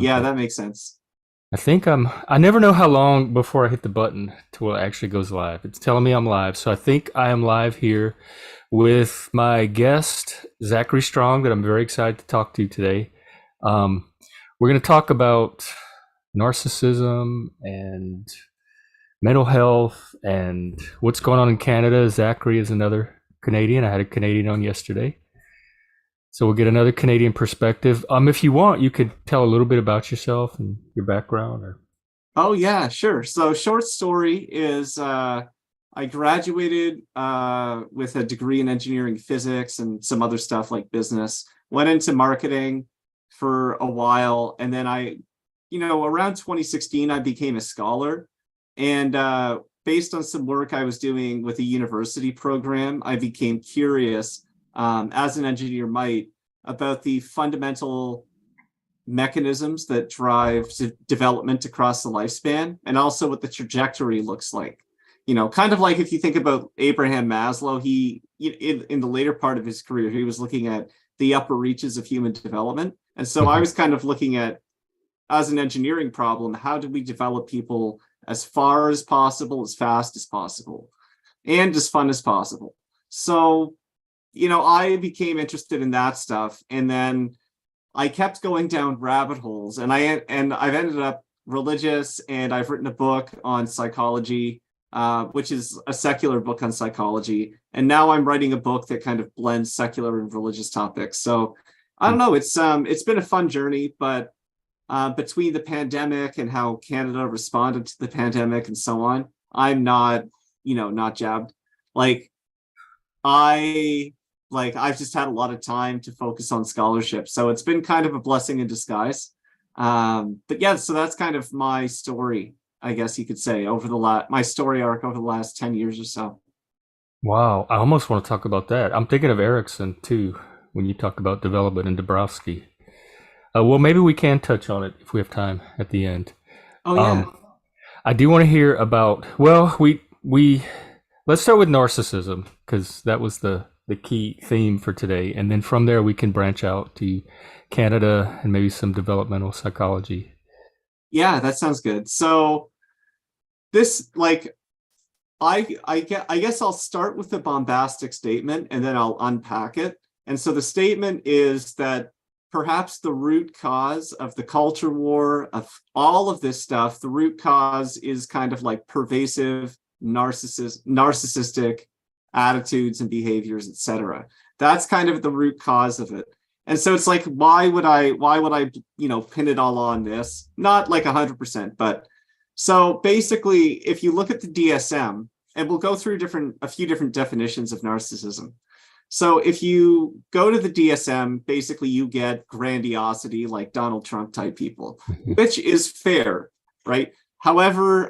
Yeah, Okay. that makes sense. I never know how long before I hit the button to where it actually goes live. It's telling me I'm live. So I think I am live here with my guest, Zachary Strong, that I'm very excited to talk to today. Um, we're going to talk about narcissism and mental health and what's going on in Canada. Zachary is another Canadian. I had a Canadian on yesterday. So we'll get another Canadian perspective. If you want, you could tell a little bit about yourself and your background or Oh yeah, sure. So short story is I graduated with a degree in engineering physics and some other stuff like business. Went into marketing for a while, and then around 2016, I became a scholar. And based on some work I was doing with a university program, I became curious, as an engineer might, about the fundamental mechanisms that drive development across the lifespan, and also what the trajectory looks like. Kind of like if you think about Abraham Maslow, he in the later part of his career, he was looking at the upper reaches of human development. And so I Mhm. was kind of looking at, as an engineering problem, how do we develop people as far as possible, as fast as possible, and as fun as possible. So, I became interested in that stuff, and then I kept going down rabbit holes, and I've ended up religious, and I've written a book on psychology, which is a secular book on psychology, and now I'm writing a book that kind of blends secular and religious topics. So I don't know, it's been a fun journey, but between the pandemic and how Canada responded to the pandemic and so on, I'm not jabbed. Like I I've just had a lot of time to focus on scholarship. So it's been kind of a blessing in disguise. But yeah, so that's kind of my story, I guess you could say, over my story arc over the last 10 years or so. Wow, I almost want to talk about that. I'm thinking of Erickson too when you talk about development and Dabrowski. Well, maybe we can touch on it if we have time at the end. Oh yeah. Um, I do want to hear about. Well, we let's start with narcissism because that was the key theme for today, and then from there we can branch out to Canada and maybe some developmental psychology. Yeah, that sounds good. So this I guess I'll start with the bombastic statement and then I'll unpack it. And so the statement is that perhaps the root cause of the culture war, of all of this stuff, the root cause is kind of like pervasive narcissistic attitudes and behaviors, etc. That's kind of the root cause of it. And so it's like, why would I pin it all on this? Not like 100%, but so basically, if you look at the DSM, and we'll go through a few different definitions of narcissism. So if you go to the DSM, basically you get grandiosity, like Donald Trump type people, which is fair, right? However,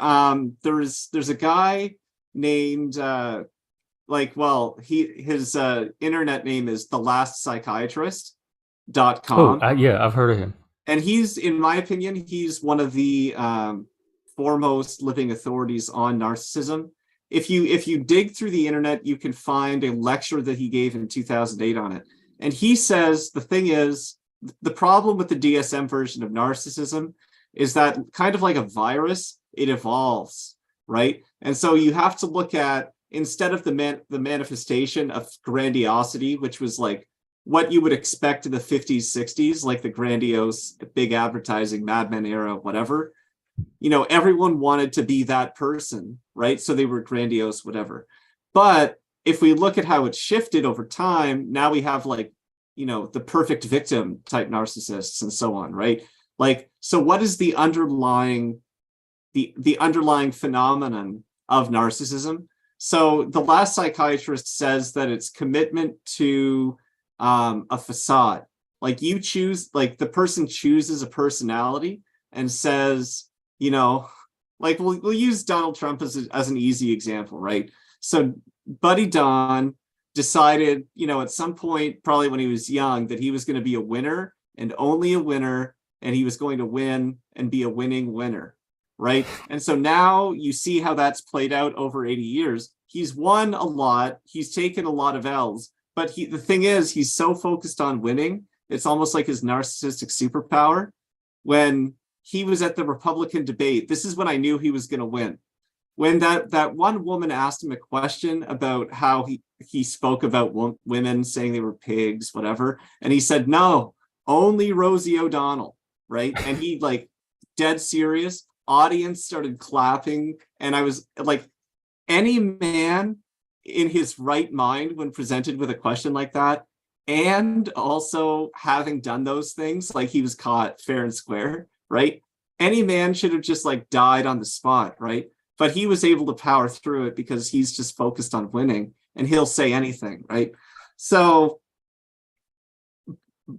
there's a guy named his internet name is the last Oh, psychiatrist.com. yeah, I've heard of him. And he's, in my opinion, he's one of the foremost living authorities on narcissism. If you dig through the internet, you can find a lecture that he gave in 2008 on it. And he says the thing is, the problem with the DSM version of narcissism is that, kind of like a virus, it evolves, right? And so you have to look at, instead of the manifestation of grandiosity, which was like what you would expect in the 50s, 60s, like the grandiose, big advertising, Mad Men era, whatever. Everyone wanted to be that person, right? So they were grandiose, whatever. But if we look at how it shifted over time, now we have the perfect victim type narcissists and so on, right? Like, so what is the underlying phenomenon of narcissism? So the last psychiatrist says that it's commitment to a facade. Like, the person chooses a personality and says, you know, like we'll use Donald Trump as an easy example, right? So Buddy Don decided, at some point, probably when he was young, that he was going to be a winner and only a winner, and he was going to win and be a winning winner, right? And so now you see how that's played out over 80 years. He's won a lot, he's taken a lot of L's, but the thing is, he's so focused on winning, it's almost like his narcissistic superpower. when he was at the Republican debate. This is when I knew he was going to win. When that one woman asked him a question about how he spoke about women, saying they were pigs, whatever, and he said, no, only Rosie O'Donnell, right? And he like dead serious. Audience started clapping, and I was like, any man in his right mind when presented with a question like that, and also having done those things, like he was caught fair and square, right? Any man should have just like died on the spot, right? But he was able to power through it because he's just focused on winning, and he'll say anything, right? So,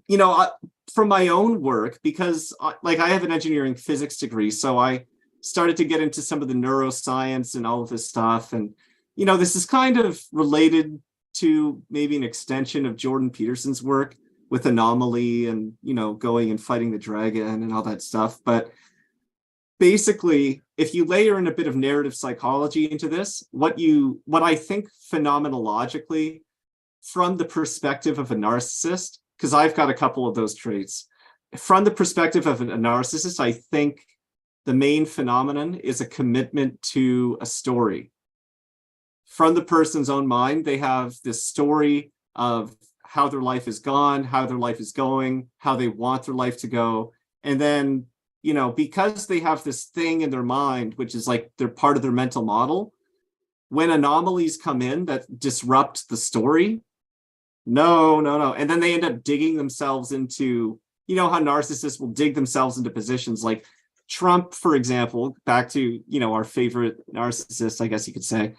you know, from my own work, because like I have an engineering physics degree, so I started to get into some of the neuroscience and all of this stuff. And, you know, this is kind of related to maybe an extension of Jordan Peterson's work with anomaly and, you know, going and fighting the dragon and all that stuff. But basically, if you layer in a bit of narrative psychology into this, what I think phenomenologically, from the perspective of a narcissist, because I've got a couple of those traits, from the perspective of a narcissist, I think the main phenomenon is a commitment to a story. From the person's own mind, they have this story of how their life is gone, how their life is going, how they want their life to go. And then, you know, because they have this thing in their mind, which is like they're part of their mental model, when anomalies come in that disrupt the story, no. And then they end up digging themselves into, you know, how narcissists will dig themselves into positions like Trump, for example, back to, you know, our favorite narcissist, I guess you could say.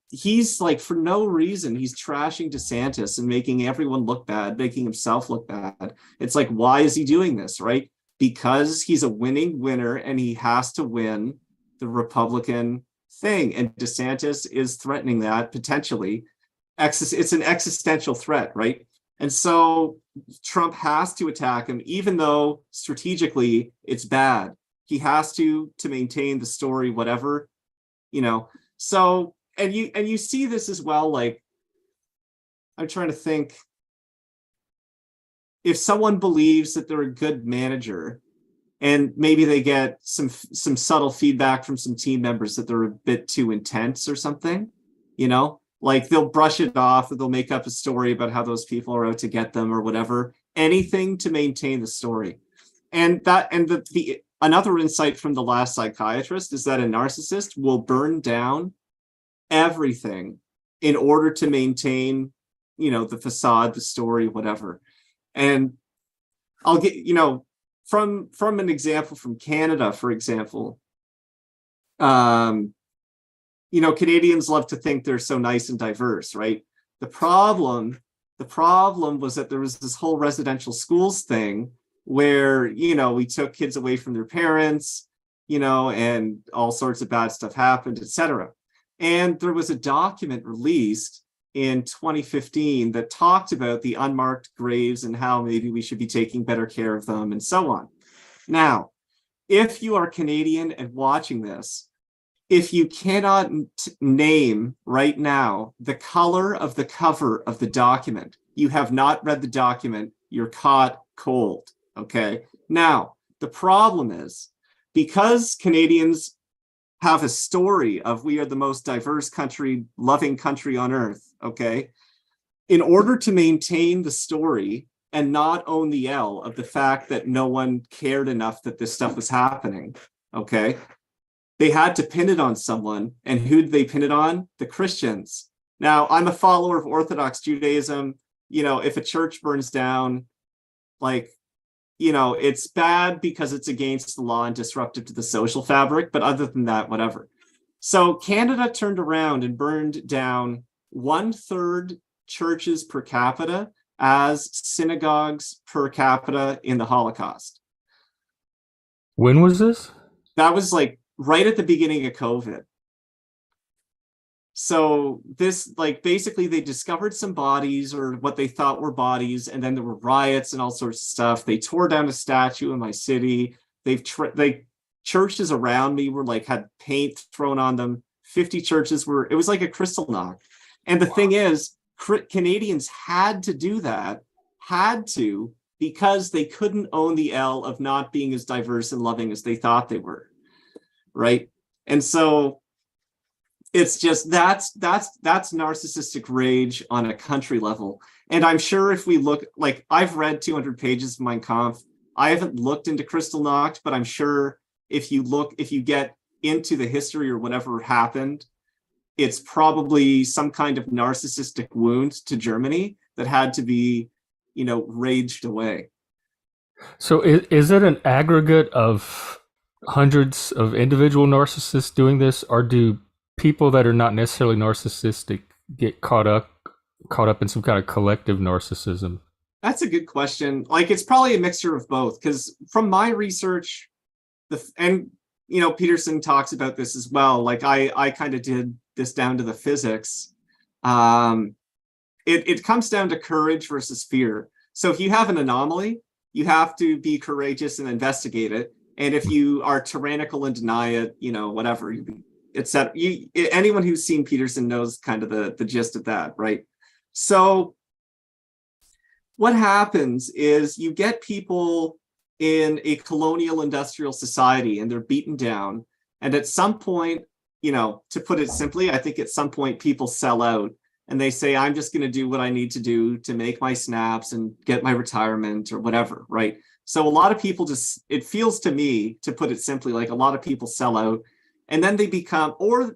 He's like, for no reason, he's trashing DeSantis and making everyone look bad, making himself look bad. It's like, why is he doing this, right? Because he's a winning winner and he has to win the Republican thing. And DeSantis is threatening that potentially. It's an existential threat, right? And so Trump has to attack him, even though strategically it's bad. He has to maintain the story, whatever, you know. So, and you see this as well, like, I'm trying to think, if someone believes that they're a good manager and maybe they get some subtle feedback from some team members that they're a bit too intense or something, you know, like they'll brush it off, or they'll make up a story about how those people are out to get them or whatever, anything to maintain the story. And the another insight from the last psychiatrist is that a narcissist will burn down everything in order to maintain, you know, the facade, the story, whatever. And I'll get, you know, from an example from Canada, for example, you know, Canadians love to think they're so nice and diverse, right? The problem was that there was this whole residential schools thing where, you know, we took kids away from their parents, you know, and all sorts of bad stuff happened, etc. And there was a document released in 2015 that talked about the unmarked graves and how maybe we should be taking better care of them and so on. Now, if you are Canadian and watching this, if you cannot name right now the color of the cover of the document, you have not read the document, you're caught cold, okay? Now, the problem is, because Canadians have a story of we are the most diverse country, loving country on earth, okay? In order to maintain the story and not own the L of the fact that no one cared enough that this stuff was happening, okay? They had to pin it on someone. And who did they pin it on? The Christians. Now, I'm a follower of Orthodox Judaism. You know, if a church burns down, like, you know, it's bad because it's against the law and disruptive to the social fabric. But other than that, whatever. So Canada turned around and burned down 1/3 churches per capita as synagogues per capita in the Holocaust. When was this? That was like right at the beginning of COVID. So this, like, basically they discovered some bodies or what they thought were bodies, and then there were riots and all sorts of stuff. They tore down a statue in my city. Churches around me were like, had paint thrown on them. 50 churches were, it was like a crystal knock. And the thing is, Canadians had to do that, because they couldn't own the L of not being as diverse and loving as they thought they were, right? And so it's just that's narcissistic rage on a country level. And I'm sure if we look, like, I've read 200 pages of Mein Kampf. I haven't looked into Kristallnacht, but I'm sure if you get into the history or whatever happened, it's probably some kind of narcissistic wound to Germany that had to be, raged away. So is it an aggregate of hundreds of individual narcissists doing this, or do people that are not necessarily narcissistic get caught up in some kind of collective narcissism? That's a good question. Like, it's probably a mixture of both, because from my research, Peterson talks about this as well. Like, I kind of did this down to the physics. It comes down to courage versus fear. So if you have an anomaly, you have to be courageous and investigate it. And if you are tyrannical and deny it, whatever, etc. Anyone who's seen Peterson knows kind of the gist of that, right? So what happens is you get people in a colonial industrial society and they're beaten down. And at some point, to put it simply, I think at some point people sell out and they say, I'm just going to do what I need to do to make my snaps and get my retirement or whatever, right? So a lot of people it feels to me, to put it simply, like a lot of people sell out and then they become, or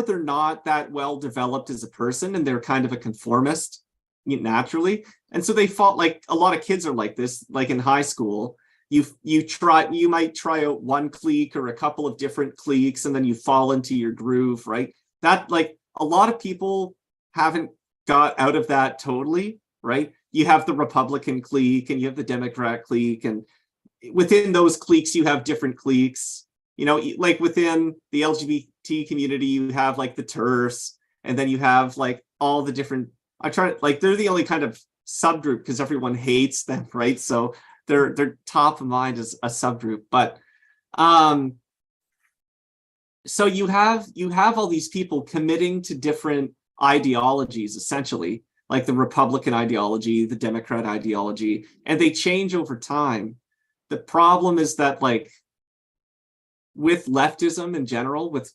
they're not that well developed as a person and they're kind of a conformist naturally. And so they fall, like a lot of kids are like this, like in high school, you might try out one clique or a couple of different cliques and then you fall into your groove, right? That, like, a lot of people haven't got out of that totally, right? You have the Republican clique and you have the Democrat clique, and within those cliques you have different cliques. Like within the LGBT community you have like the TERFs, and then you have like all the different, they're the only kind of subgroup because everyone hates them, right? So they're top of mind as a subgroup. But so you have all these people committing to different ideologies, essentially, like the Republican ideology, the Democrat ideology, and they change over time. The problem is that, like, with leftism in general, with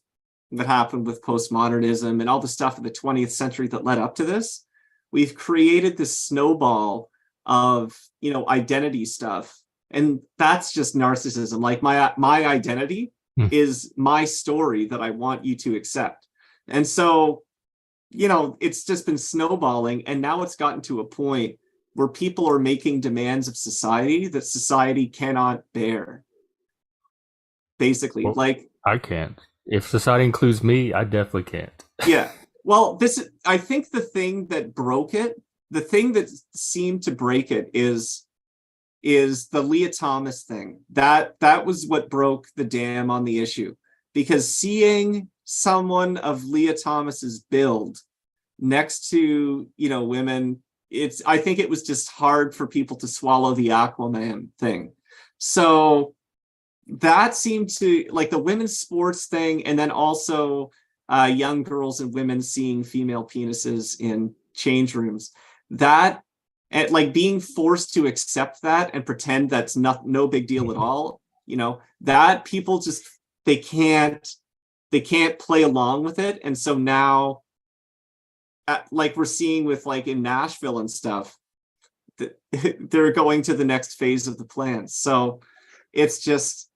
what happened with postmodernism and all the stuff in the 20th century that led up to this, we've created this snowball of, identity stuff. And that's just narcissism. Like, my identity is my story that I want you to accept. And so, it's just been snowballing. And now it's gotten to a point where people are making demands of society that society cannot bear. Basically, Well, like, I can't. If society includes me, I definitely can't. Yeah. Well, I think the thing that broke it, the thing that seemed to break it is the Leah Thomas thing. That was what broke the dam on the issue, because seeing someone of Leah Thomas's build next to, women, I think it was just hard for people to swallow the Aquaman thing. So that seemed to, like, the women's sports thing, and then also young girls and women seeing female penises in change rooms, that, and like being forced to accept that and pretend that's no big deal at all, that people just, they can't play along with it. And so now, like we're seeing with, like, in Nashville and stuff, they're going to the next phase of the plan. So it's just,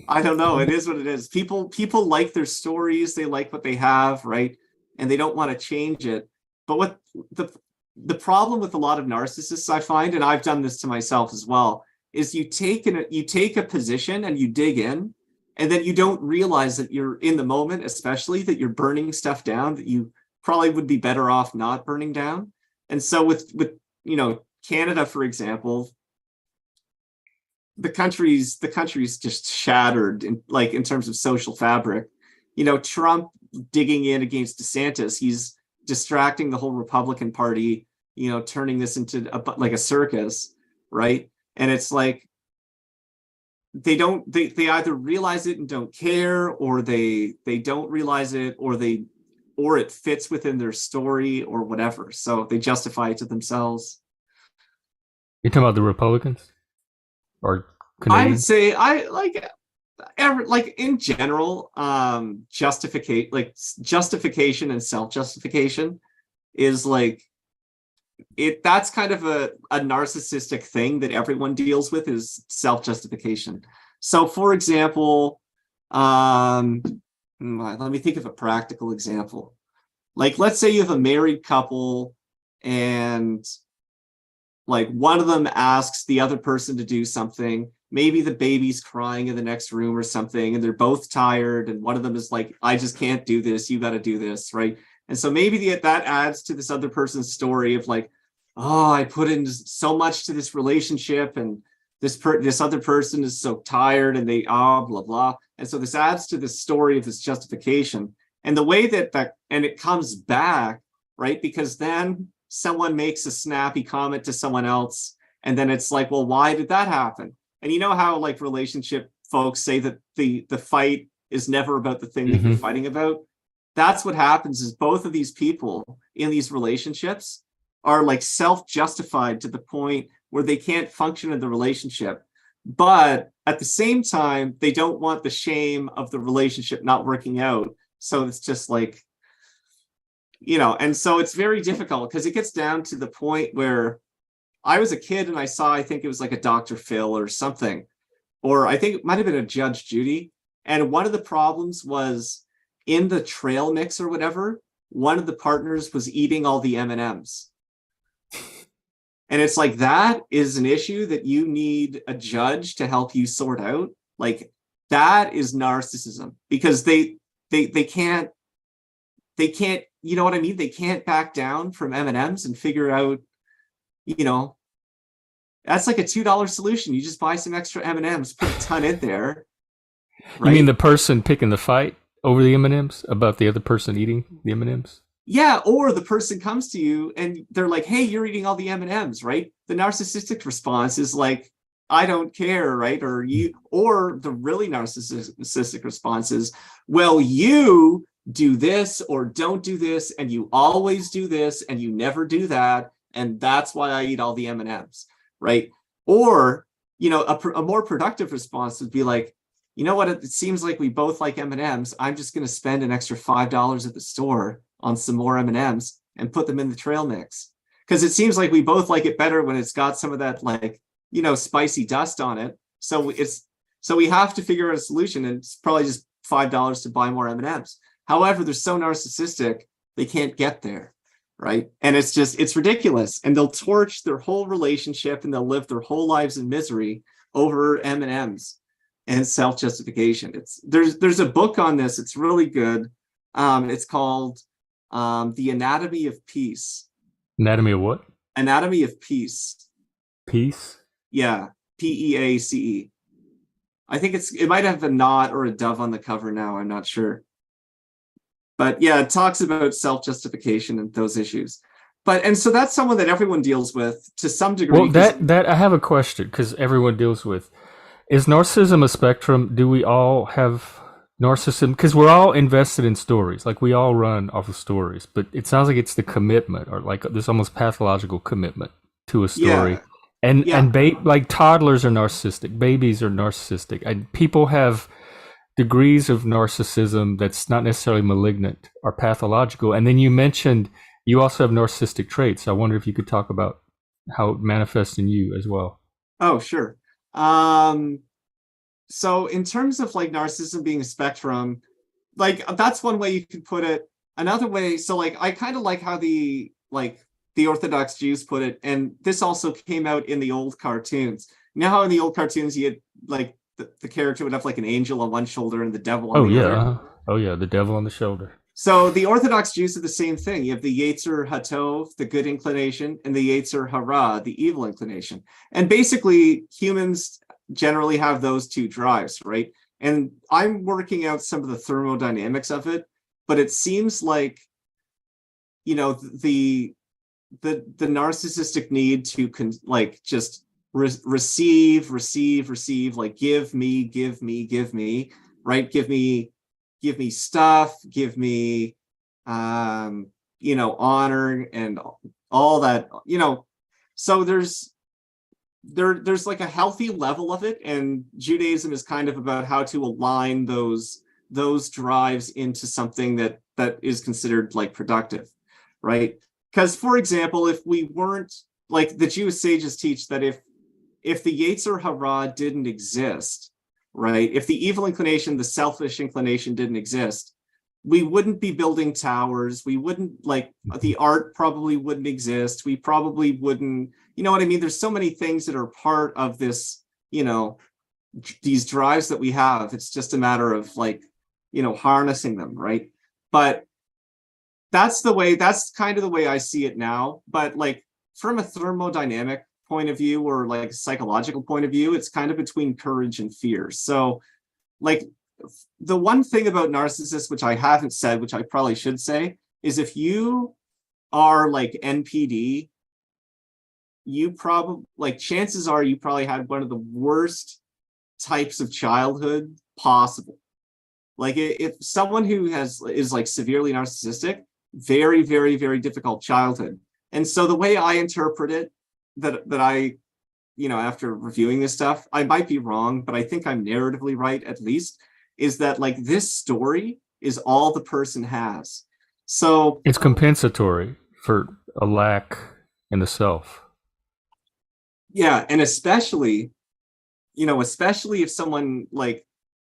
I don't know. It is what it is. People like their stories. They like what they have, right? And they don't want to change it. But what the problem with a lot of narcissists, I find, and I've done this to myself as well, is you take a position and you dig in, and then you don't realize that you're in the moment, especially that you're burning stuff down that you probably would be better off not burning down. And so with Canada, for example, the country's just shattered in terms of social fabric. Trump digging in against DeSantis, he's distracting the whole Republican Party, turning this into like a circus, right? And it's like they either realize it and don't care, or they don't realize it, or it fits within their story or whatever, so they justify it to themselves. You're talking about the Republicans or I would Canadians? say I like in general, justification and self-justification is like that's kind of a narcissistic thing that everyone deals with, is self-justification. So for example, let me think of a practical example. Like, let's say you have a married couple and like one of them asks the other person to do something. Maybe the baby's crying in the next room or something, and they're both tired. And one of them is like, I just can't do this. You got to do this. Right. And so maybe that adds to this other person's story of like, oh, I put in so much to this relationship, and this other person is so tired, and they blah blah. And so this adds to this story of this justification, and the way that and it comes back, right? Because then someone makes a snappy comment to someone else, and then it's like, well, why did that happen? And you know how like relationship folks say that the fight is never about the thing that you're fighting about? That's what happens, is both of these people in these relationships are like self-justified to the point where they can't function in the relationship. But at the same time, they don't want the shame of the relationship not working out. So it's just like, and so it's very difficult because it gets down to the point where I was a kid and I saw, I think it was like a Dr. Phil or something, or I think it might have been a Judge Judy. And one of the problems was in the trail mix or whatever, one of the partners was eating all the M&Ms. And it's like, that is an issue that you need a judge to help you sort out. Like, that is narcissism, because they can't, you know what I mean? They can't back down from M&Ms and figure out, that's like a $2 solution. You just buy some extra M&Ms, put a ton in there. Right? You mean the person picking the fight over the M&Ms about the other person eating the M&Ms? Yeah, or the person comes to you and they're like, hey, you're eating all the M&Ms, right? The narcissistic response is like, I don't care, right? Or the really narcissistic response is, well, you do this or don't do this, and you always do this and you never do that, and that's why I eat all the M&Ms, right? Or, a more productive response would be like, you know what, it seems like we both like M&Ms. I'm just going to spend an extra $5 at the store on some more M&Ms and put them in the trail mix, because it seems like we both like it better when it's got some of that, like, spicy dust on it. So we have to figure out a solution, and it's probably just $5 to buy more M&Ms. However, they're so narcissistic, they can't get there, right? And it's ridiculous. And they'll torch their whole relationship and they'll live their whole lives in misery over M&Ms and self-justification. There's a book on this. It's really good. It's called The Anatomy of Peace. Anatomy of what? Anatomy of Peace. Peace? Yeah, Peace. I think it might have a knot or a dove on the cover now. I'm not sure. But yeah, it talks about self-justification and those issues. And so that's someone that everyone deals with to some degree. Well, that I have a question, because everyone deals with. Is narcissism a spectrum? Do we all have narcissism? Because we're all invested in stories. Like, we all run off of stories. But it sounds like it's the commitment, or like this almost pathological commitment to a story. Yeah. Like toddlers are narcissistic. Babies are narcissistic. And people have degrees of narcissism that's not necessarily malignant or pathological. And then you mentioned you also have narcissistic traits. I wonder if you could talk about how it manifests in you as well. Oh, sure. So in terms of like narcissism being a spectrum, like that's one way you could put it. Another way, so like I kind of like how the Orthodox Jews put it, and this also came out in the old cartoons. You know how in the old cartoons you had like the character would have like an angel on one shoulder and the devil on the other? Oh yeah, the devil on the shoulder. So the Orthodox Jews are the same thing. You have the Yetzer Hatov, the good inclination, and the Yetzer Hara, the evil inclination. And basically, humans generally have those two drives, right? And I'm working out some of the thermodynamics of it, but it seems like, the narcissistic need to just receive, like give me, right? Give me stuff, give me, honor and all that, so there's like a healthy level of it, and Judaism is kind of about how to align those drives into something that is considered like productive, right? Because, for example, if we weren't, like, the Jewish sages teach that if the Yetzer Hara didn't exist, right? If the evil inclination, the selfish inclination didn't exist, we wouldn't be building towers. We wouldn't, like, the art probably wouldn't exist. We probably wouldn't, you know what I mean? There's so many things that are part of this, these drives that we have. It's just a matter of, like, harnessing them, right? But that's kind of the way I see it now. But, like, from a thermodynamic point of view, or like a psychological point of view, it's kind of between courage and fear. So, like, the one thing about narcissists, which I haven't said, which I probably should say, is if you are like NPD, you probably, like, chances are you probably had one of the worst types of childhood possible. Like, if someone who is like severely narcissistic, very, very, very difficult childhood. And so the way I interpret it, that I, after reviewing this stuff, I might be wrong, but I think I'm narratively right, at least, is that, like, this story is all the person has. So It's compensatory for a lack in the self. yeah, and especially if someone, like,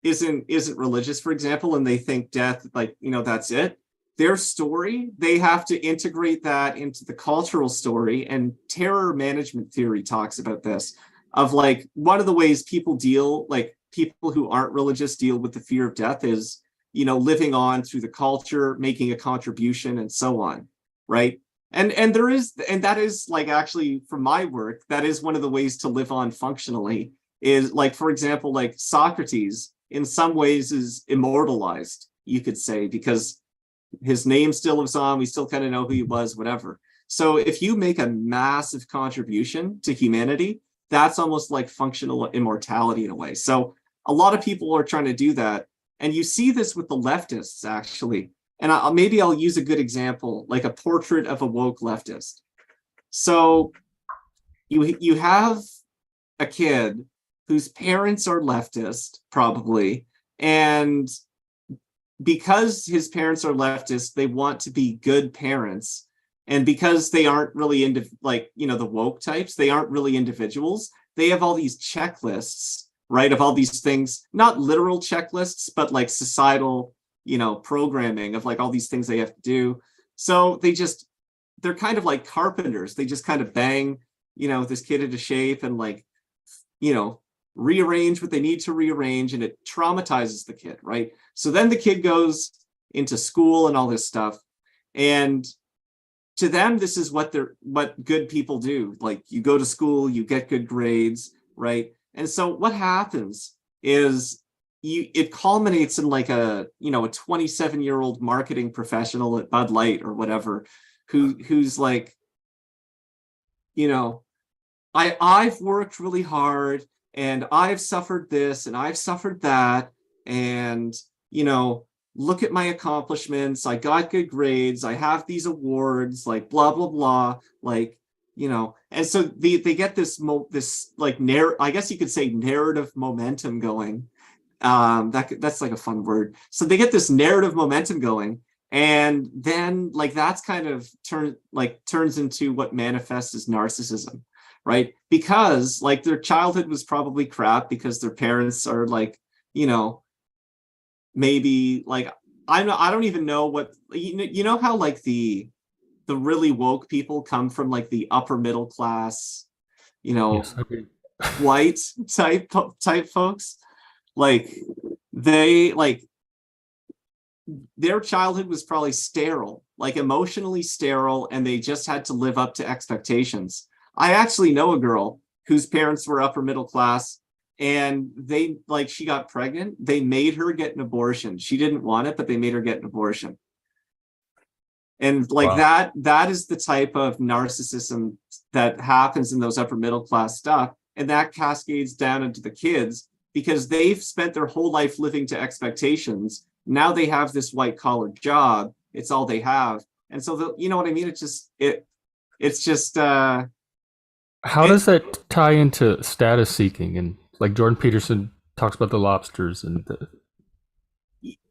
isn't religious, for example, and they think death, like, that's it. Their story, they have to integrate that into the cultural story. And terror management theory talks about this, of, like, one of the ways people who aren't religious deal with the fear of death is, living on through the culture, making a contribution, and so on, right? And that is, like, actually, from my work, that is one of the ways to live on functionally, is, like, for example, like, Socrates in some ways is immortalized, you could say, because his name still lives on. We still kind of know who he was, whatever. So if you make a massive contribution to humanity, that's almost like functional immortality in a way. So a lot of people are trying to do that. And you see this with the leftists, actually. And maybe I'll use a good example, like a portrait of a woke leftist. So you have a kid whose parents are leftist, probably, and because his parents are leftist, they want to be good parents. And because they aren't really into, like, the woke types, they aren't really individuals. They have all these checklists, right, of all these things, not literal checklists, but like societal, programming of, like, all these things they have to do. So they're kind of like carpenters. They just kind of bang, this kid into shape and, like, rearrange what they need to rearrange, and it traumatizes the kid, right? So then the kid goes into school and all this stuff, and to them, this is what good people do. Like, you go to school, you get good grades, right? And so what happens is it culminates in, like, a 27-year-old marketing professional at Bud Light or whatever, who's like, I've worked really hard, and I've suffered this and I've suffered that, and look at my accomplishments. I got good grades. I have these awards, like, blah blah blah, like, and so they get this like, I guess you could say, narrative momentum going. That's like a fun word. So they get this narrative momentum going, and then, like, that's kind of turns into what manifests as narcissism, right? Because, like, their childhood was probably crap because their parents are, like, maybe, like, I don't even know what, how, like, the really woke people come from, like, the upper middle class, Yes, okay. white type folks. Like, they, like, their childhood was probably sterile, like, emotionally sterile, and they just had to live up to expectations. I actually know a girl whose parents were upper middle class, and she got pregnant. They made her get an abortion. She didn't want it, but they made her get an abortion. And, like, Wow. that is the type of narcissism that happens in those upper middle class stuff. And that cascades down into the kids because they've spent their whole life living to expectations. Now they have this white collar job. It's all they have. And so, you know what I mean? It's just How It, does that tie into status seeking? And like Jordan Peterson talks about the lobsters and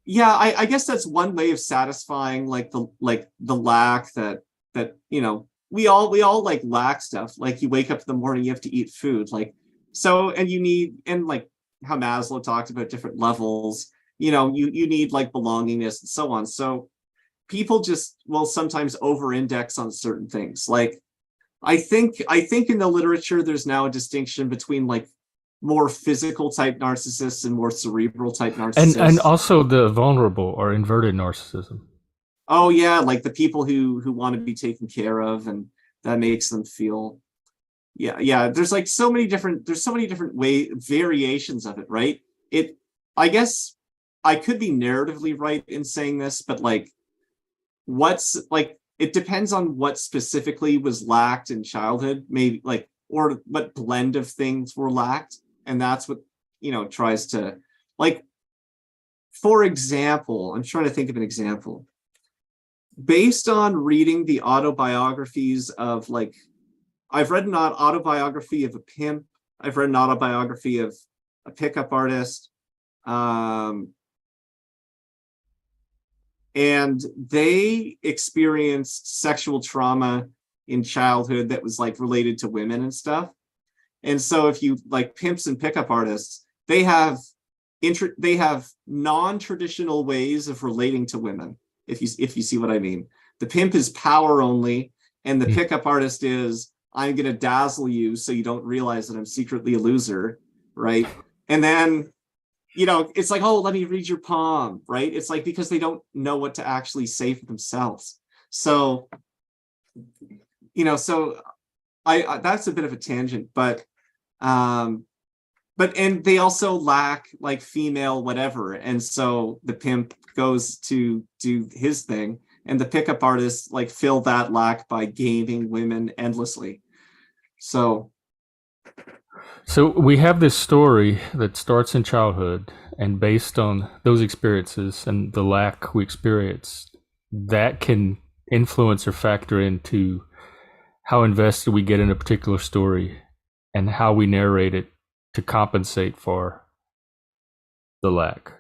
yeah, I guess that's one way of satisfying like the lack that we all like lack stuff. Like you wake up in the morning, you have to eat food. Like so, and you need and like how Maslow talked about different levels. You need like belongingness and so on. So people just will sometimes over-index on certain things. Like I think in the literature there's now a distinction between like more physical type narcissists and more cerebral type and narcissists. also the vulnerable or inverted narcissism. Oh yeah, like the people who want to be taken care of and that makes them feel yeah, there's so many different variations of it, right? It I guess I could be narratively right in saying this, but like what's like it depends on what specifically was lacked in childhood, maybe like or what blend of things were lacked, and that's what tries to like for example, I'm trying to think of an example based on reading the autobiographies of like I've read an autobiography of a pimp, I've read an autobiography of a pickup artist, um, and they experienced sexual trauma in childhood that was like related to women and stuff. And so if you like pimps and pickup artists, they have non-traditional ways of relating to women. If you see what I mean, the pimp is power only, and the pickup artist is I'm gonna dazzle you so you don't realize that I'm secretly a loser, right? And then it's like, oh, let me read your palm, right? It's like because they don't know what to actually say for themselves. So so I that's a bit of a tangent, um, and they also lack like female whatever, and so the pimp goes to do his thing, and the pickup artists like fill that lack by gaming women endlessly. So So we have this story that starts in childhood, and based on those experiences and the lack we experienced, that can influence or factor into how invested we get in a particular story and how we narrate it to compensate for the lack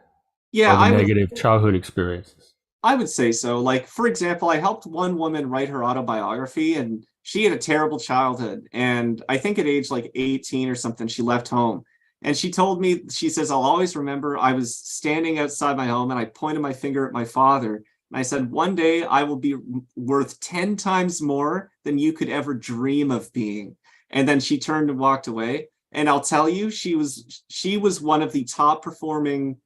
yeah, or the negative childhood experiences. I would say so. Like, for example, I helped one woman write her autobiography, and she had a terrible childhood. And I think at age like 18 or something, she left home. And she told me, she says, I'll always remember I was standing outside my home and I pointed my finger at my father. And I said, one day I will be worth 10 times more than you could ever dream of being. And then she turned and walked away. And I'll tell you, she was one of the top performing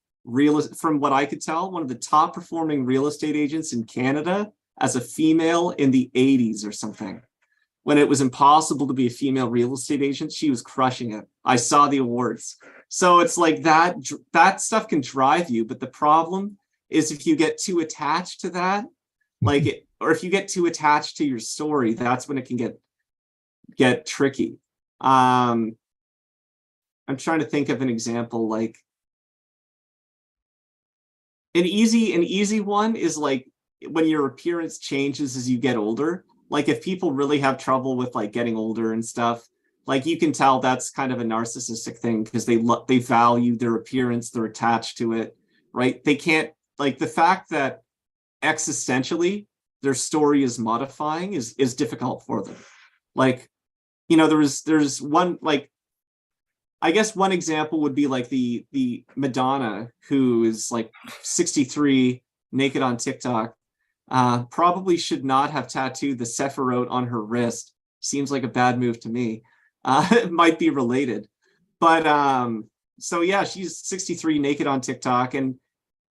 from what I could tell, one of the top performing real estate agents in Canada as a female in the 80s or something. When it was impossible to be a female real estate agent, she was crushing it. I saw the awards. So it's like that stuff can drive you, but the problem is if you get too attached to that, or if you get too attached to your story, that's when it can get tricky. I'm trying to think of an example like an easy one is like when your appearance changes as you get older. Like if people really have trouble with like getting older and stuff, like you can tell that's kind of a narcissistic thing because they value their appearance, they're attached to it, right? They can't like the fact that existentially their story is modifying is difficult for them. Like there's one like I guess one example would be like the Madonna, who is like 63, naked on TikTok. Probably should not have tattooed the Sephiroth on her wrist. Seems like a bad move to me. It might be related, but so yeah, she's 63, naked on TikTok, and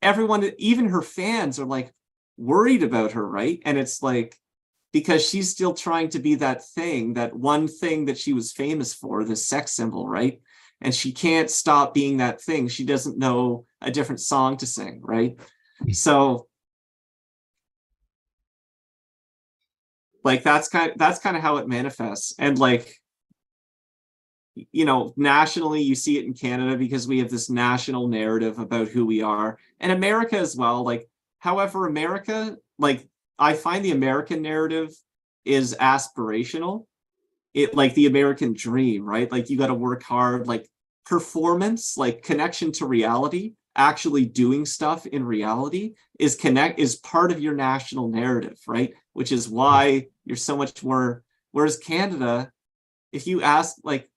everyone, even her fans, are like worried about her, right? And it's like because she's still trying to be that thing, that one thing that she was famous for, the sex symbol, right? And she can't stop being that thing. She doesn't know a different song to sing, right? So like that's kind of how it manifests. And like nationally you see it in Canada because we have this national narrative about who we are, and America as well. Like however, America, like I find the American narrative is aspirational, it like the American dream, right? Like you got to work hard, like performance, like connection to reality, actually doing stuff in reality is part of your national narrative, right? Which is why you're so much more. Whereas Canada, if you ask, like,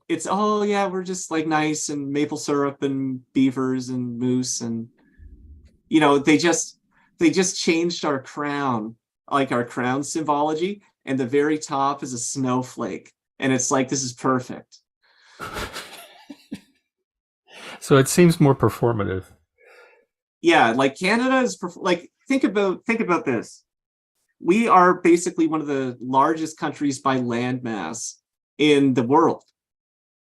it's, oh yeah, we're just like nice and maple syrup and beavers and moose, and they just changed our crown, like our crown symbology, and the very top is a snowflake, and it's like, this is perfect. So it seems more performative. Yeah, like Canada is like, think about this. We are basically one of the largest countries by land mass in the world.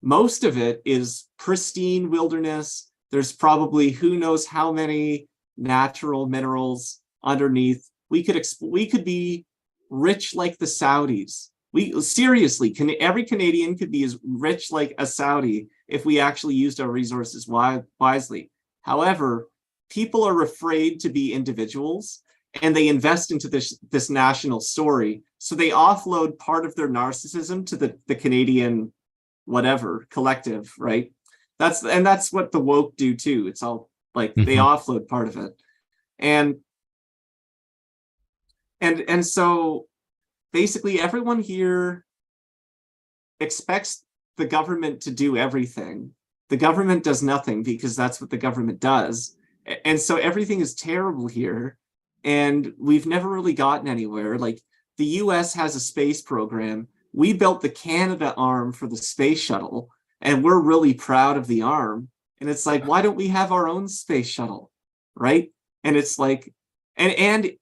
Most of it is pristine wilderness. There's probably who knows how many natural minerals underneath. We could be rich like the Saudis. We seriously, every Canadian could be as rich like a Saudi if we actually used our resources wisely. However, people are afraid to be individuals, and they invest into this national story. So they offload part of their narcissism to the Canadian whatever collective, right? That's what the woke do too. It's all like they offload part of it. And so basically everyone here expects the government to do everything. The government does nothing because that's what the government does. And so everything is terrible here. And we've never really gotten anywhere. Like the US has a space program. We built the Canada arm for the space shuttle, and we're really proud of the arm. And it's like, why don't we have our own space shuttle? Right. And it's like, and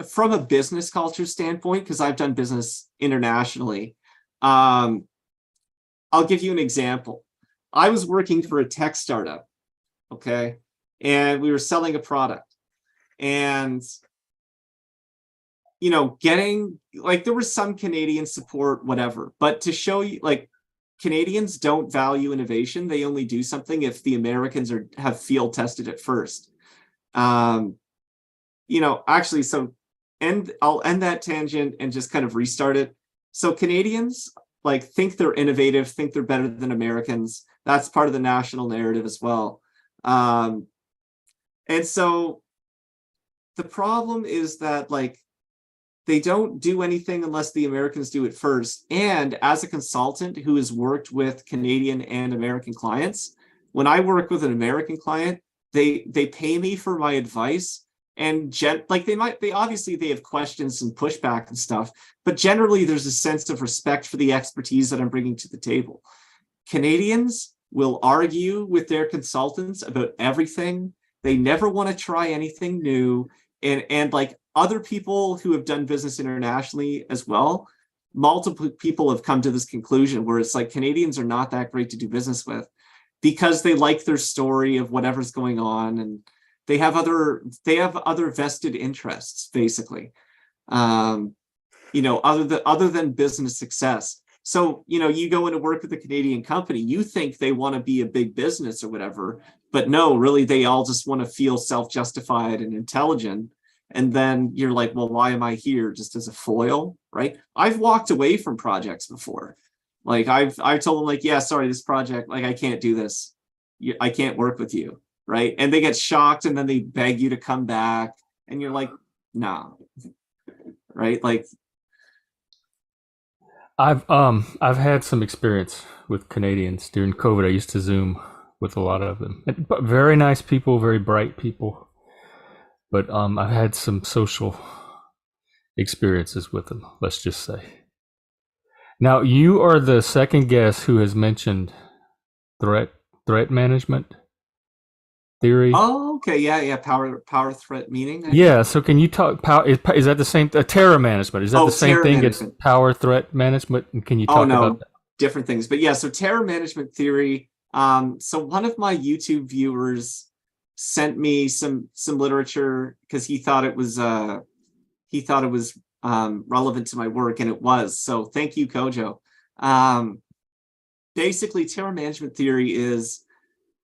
from a business culture standpoint, because I've done business internationally, I'll give you an example. I was working for a tech startup, okay, and we were selling a product, and getting, like, there was some Canadian support, whatever, but to show you, like, Canadians don't value innovation. They only do something if the Americans have field tested it first. Actually, so, and I'll end that tangent and just kind of restart it. So Canadians, like, think they're innovative, think they're better than Americans. That's part of the national narrative as well. And so the problem is that, like, they don't do anything unless the Americans do it first. And as a consultant who has worked with Canadian and American clients, when I work with an American client, they pay me for my advice. And they obviously they have questions and pushback and stuff, but generally there's a sense of respect for the expertise that I'm bringing to the table. Canadians will argue with their consultants about everything. They never want to try anything new. And like other people who have done business internationally as well, multiple people have come to this conclusion where it's like Canadians are not that great to do business with because they like their story of whatever's going on, and they have other vested interests, basically, other than business success. So, you go into work with a Canadian company, you think they want to be a big business or whatever, but no, really, they all just want to feel self-justified and intelligent. And then you're like, well, why am I here? Just as a foil, right? I've walked away from projects before. Like I've told them, like, yeah, sorry, this project, like, I can't do this. I can't work with you, right? And they get shocked, and then they beg you to come back, and you're like, no, right? Like, I've had some experience with Canadians during COVID. I used to Zoom with a lot of them. But very nice people, very bright people. But I've had some social experiences with them, let's just say. Now, you are the second guest who has mentioned threat management theory. oh, okay, yeah, power threat meaning. Yeah, so can you talk power? Is that the same? Terror management, is that the same thing as power threat management? And can you talk about that? Different things, but yeah. So terror management theory. So one of my YouTube viewers sent me some literature because he thought it was relevant to my work, and it was. So thank you, Kojo. Basically, terror management theory is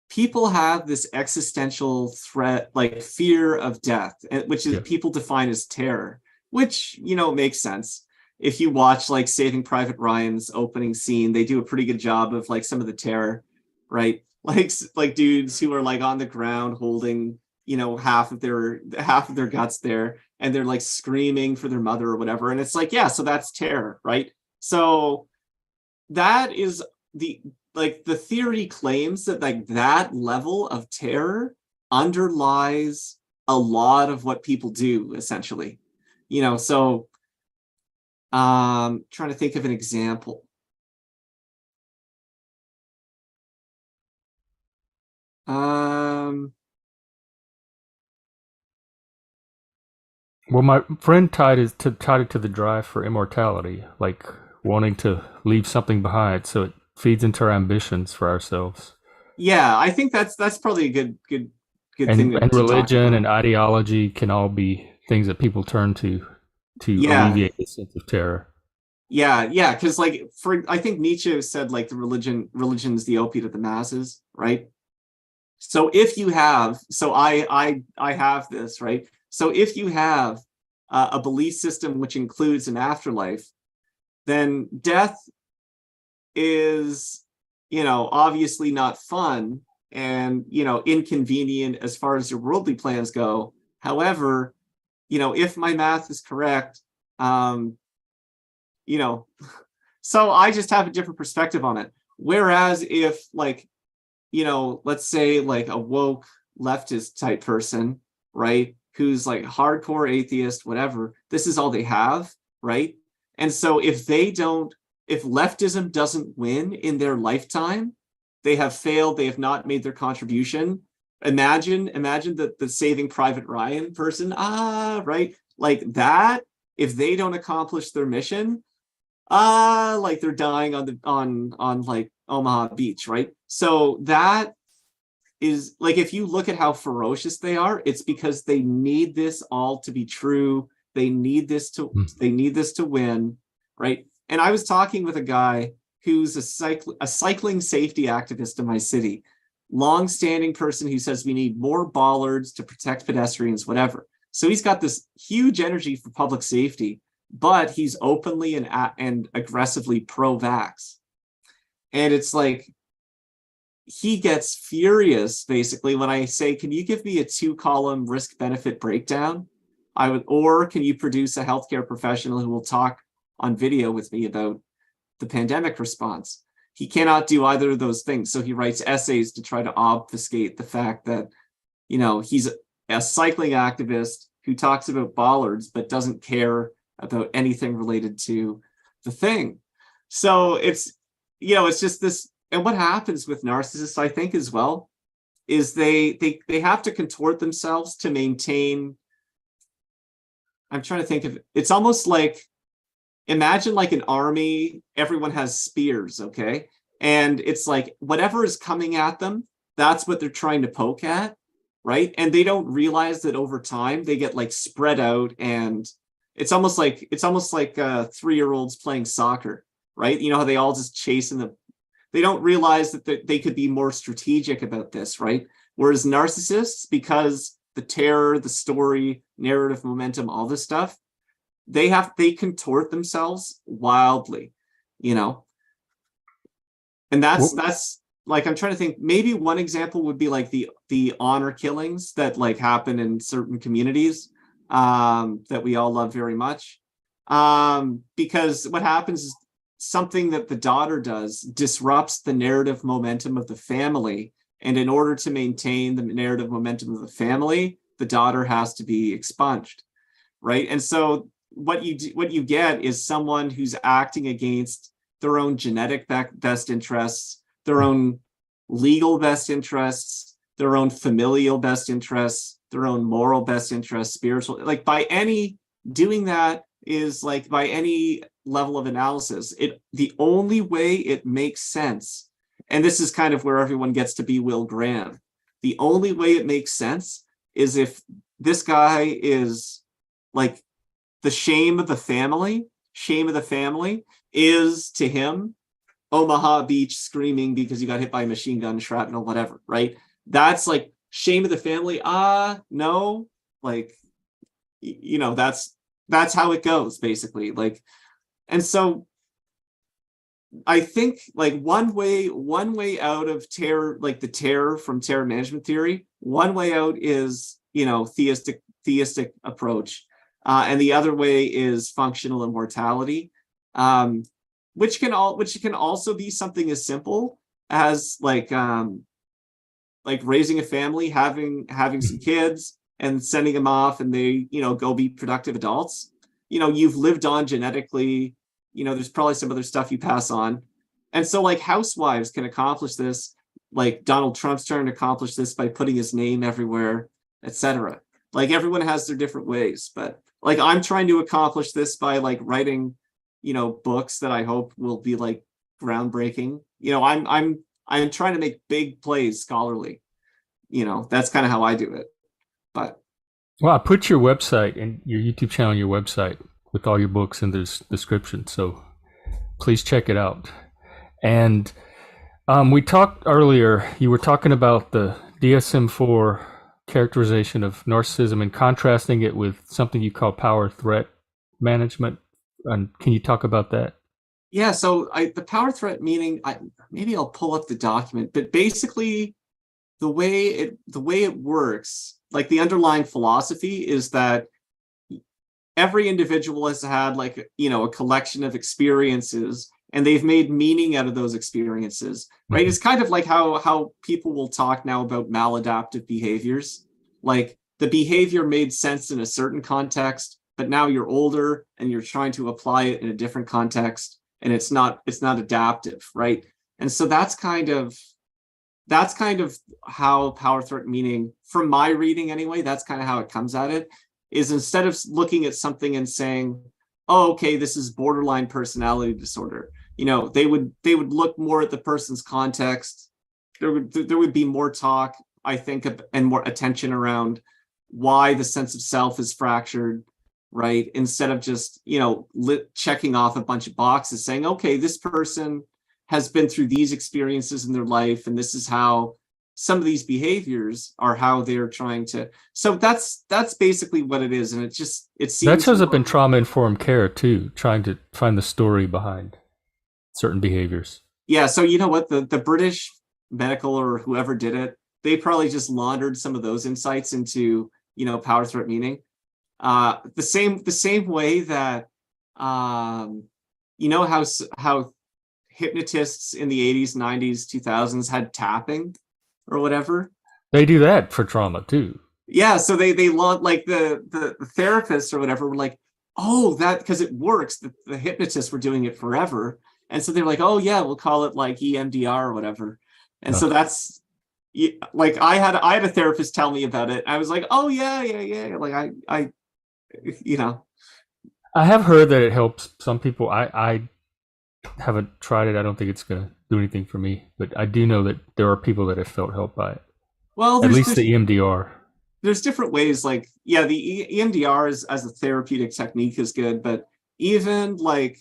people have this existential threat, like fear of death, which is people define as terror, which makes sense. if you watch like Saving Private Ryan's opening scene, they do a pretty good job of like some of the terror, right? Like dudes who are like on the ground holding, you know, half of their guts there, and they're like screaming for their mother or whatever. And it's like, yeah, so that's terror, right? So that is the theory claims that like that level of terror underlies a lot of what people do, essentially. You know, so trying to think of an example. Um, Well, my friend tied it to the drive for immortality, like wanting to leave something behind, so it feeds into our ambitions for ourselves. yeah, I think that's probably a good thing And to talk religion and about. ideology can all be things that people turn to Yeah, alleviate the sense of terror. yeah, because like for I think Nietzsche said like the religion's the opiate of the masses, right? So if you have, so I have this, right? So if you have a belief system which includes an afterlife, then death is, you know, obviously not fun and, you know, inconvenient as far as your worldly plans go. However, you know, if my math is correct, um, you know, so I just have a different perspective on it. Whereas if like, you know, let's say like a woke leftist type person, right, who's like hardcore atheist, whatever, this is all they have, right? And so if leftism doesn't win in their lifetime, they have failed, they have not made their contribution. Imagine that the Saving Private Ryan person, right? Like that, if they don't accomplish their mission, like they're dying on like Omaha Beach, right? So that is like, if you look at how ferocious they are, it's because they need this all to be true. Hmm. They need this to win, right? And I was talking with a guy who's a cycling safety activist in my city, long-standing person who says we need more bollards to protect pedestrians, whatever. So he's got this huge energy for public safety, but he's openly and aggressively pro-vax. And it's like he gets furious basically when I say, "Can you give me a 2-column risk benefit breakdown?" Or can you produce a healthcare professional who will talk on video with me about the pandemic response? He cannot do either of those things. So he writes essays to try to obfuscate the fact that, you know, he's a cycling activist who talks about bollards but doesn't care about anything related to the thing. So it's, you know, it's just this. And what happens with narcissists, I think, as well, is they have to contort themselves to maintain. I'm trying to think of it. It's almost like, imagine like an army, everyone has spears, okay? And it's like whatever is coming at them, that's what they're trying to poke at, right? And they don't realize that over time they get like spread out, and it's almost like 3-year-olds playing soccer, right? You know how they all just chasing the, they don't realize that they could be more strategic about this, right? Whereas narcissists, because the terror, the story, narrative momentum, all this stuff, they contort themselves wildly, you know. And that's Well, that's like, I'm trying to think, maybe one example would be like the honor killings that like happen in certain communities, that we all love very much. Because what happens is something that the daughter does disrupts the narrative momentum of the family, and in order to maintain the narrative momentum of the family, the daughter has to be expunged, right? And so what you get is someone who's acting against their own genetic best interests, their own legal best interests, their own familial best interests, their own moral best interests, spiritual, like by any, doing that is like by any level of analysis, it, the only way it makes sense, and this is kind of where everyone gets to be Will Graham, the only way it makes sense is if this guy is like, the shame of the family is to him Omaha Beach screaming because you got hit by a machine gun, shrapnel, whatever, right? That's like shame of the family. No, like, you know, that's how it goes basically. Like, And so I think like one way out of terror, like the terror from terror management theory, one way out is, theistic approach. And the other way is functional immortality, which can also be something as simple as like raising a family, having some kids and sending them off and they, go be productive adults. You've lived on genetically, there's probably some other stuff you pass on. And so like housewives can accomplish this, like Donald Trump's trying to accomplish this by putting his name everywhere, etc. Like everyone has their different ways, but like I'm trying to accomplish this by like writing, books that I hope will be like groundbreaking. I'm trying to make big plays scholarly. That's kind of how I do it. But Well, I put your website and your YouTube channel on your website with all your books in this description, so please check it out. And we talked earlier, you were talking about the DSM-4 characterization of narcissism and contrasting it with something you call power threat management. And can you talk about that? yeah, so the power threat meaning, maybe I'll pull up the document, but basically the way it works, like the underlying philosophy is that every individual has had like, a collection of experiences and they've made meaning out of those experiences, right? Mm-hmm. It's kind of like how people will talk now about maladaptive behaviors. Like the behavior made sense in a certain context, but now you're older and you're trying to apply it in a different context and it's not adaptive, right? And so that's kind of how power threat meaning, from my reading anyway, that's kind of how it comes at it, is instead of looking at something and saying, oh, okay, this is borderline personality disorder, they would look more at the person's context. There would be more talk, I think, and more attention around why the sense of self is fractured, right? Instead of just, checking off a bunch of boxes saying, okay, this person has been through these experiences in their life, and this is how some of these behaviors are how they're trying to. So that's basically what it is, and it seems That shows up in trauma-informed care too, trying to find the story behind certain behaviors. Yeah, so you know what, the British medical or whoever did it, they probably just laundered some of those insights into, power threat meaning. The same way that how hypnotists in the 80s, 90s, 2000s had tapping or whatever. They do that for trauma too. Yeah, so they like the therapists or whatever were like, oh, that because it works. The hypnotists were doing it forever, and so they're like, oh yeah, we'll call it like EMDR or whatever. And so that's like I had a therapist tell me about it. I was like, oh yeah. Like I I have heard that it helps some people. I haven't tried it. I don't think it's going to do anything for me, but I do know that there are people that have felt helped by it. Well, at least the EMDR. There's different ways. Like, yeah, the EMDR as a therapeutic technique is good, but even like,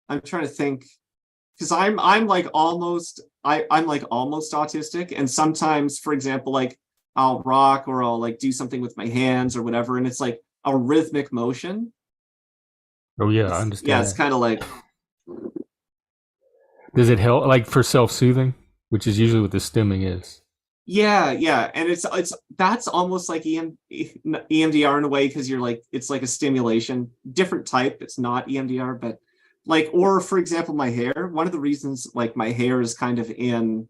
I'm trying to think, because I'm like almost autistic, and sometimes, for example, like I'll rock or I'll like do something with my hands or whatever, and it's like a rhythmic motion. Oh yeah, I understand. Yeah, it's kind of like. Does it help, like for self-soothing, which is usually what the stimming is? Yeah, and that's almost like EMDR in a way, because you're like, it's like a stimulation, different type. It's not EMDR, but like, or for example, my hair. One of the reasons like my hair is kind of in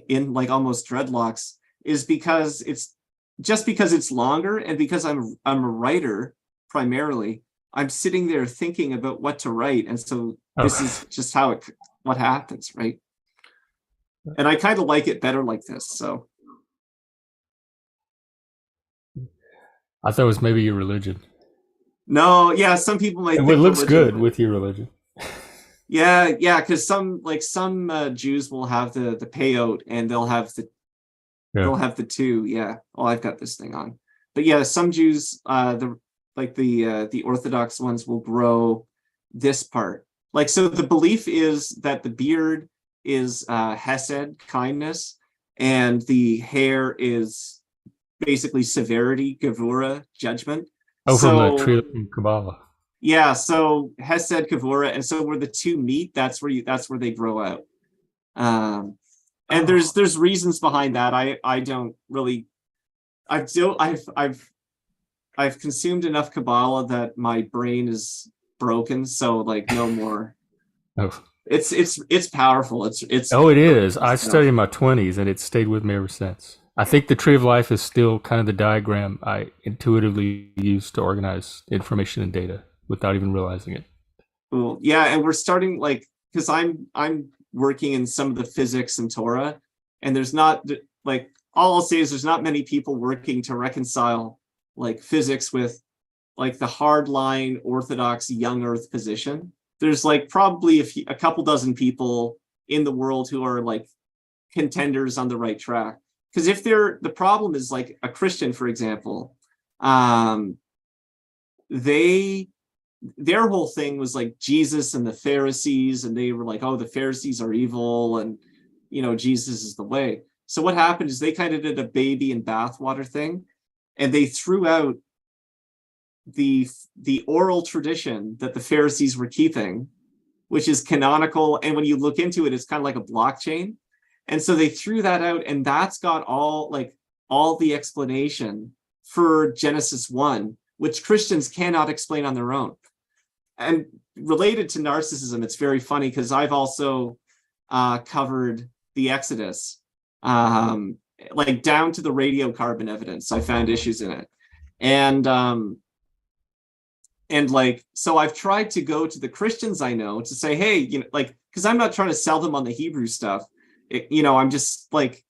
like almost dreadlocks is because it's longer, and because I'm a writer primarily. I'm sitting there thinking about what to write, and so this is just what happens, right? And I kind of like it better like this. So I thought it was maybe your religion. no, yeah, some people might think it looks good with your religion. Yeah, because some Jews will have the payout, and they'll have the two. Yeah. Oh, I've got this thing on. But yeah, some Jews, the Orthodox ones will grow this part. Like, so the belief is that the beard is hesed, kindness, and the hair is basically severity, gevura, judgment. Oh, from the Tree from Kabbalah. Yeah, so Hesed, Kavura, and so where the two meet, that's where they grow out. And Oh, there's reasons behind that. I don't really I've consumed enough Kabbalah that my brain is broken, so like no more. oh, It's powerful. It's oh, it really is. cool I studied stuff. in my 20s and it's stayed with me ever since. I think the tree of life is still kind of the diagram I intuitively use to organize information and data without even realizing it. Cool. Yeah, and we're starting like because I'm working in some of the physics and Torah, and there's not like all I'll say is there's not many people working to reconcile like physics with like the hardline orthodox young earth position. There's like probably a couple dozen people in the world who are like contenders on the right track. Because if they're the problem is like a Christian, for example, um, they their whole thing was like Jesus and the Pharisees, and they were like, oh, the Pharisees are evil, and Jesus is the way. So what happened is they kind of did a baby and bathwater thing, and they threw out the oral tradition that the Pharisees were keeping, which is canonical. And when you look into it, it's kind of like a blockchain. And so they threw that out, and that's got all the explanation for Genesis 1, which Christians cannot explain on their own. And related to narcissism, it's very funny because I've also covered the Exodus, like down to the radiocarbon evidence. I found issues in it. And like so I've tried to go to the Christians I know to say, hey, like, because I'm not trying to sell them on the Hebrew stuff. I'm just like,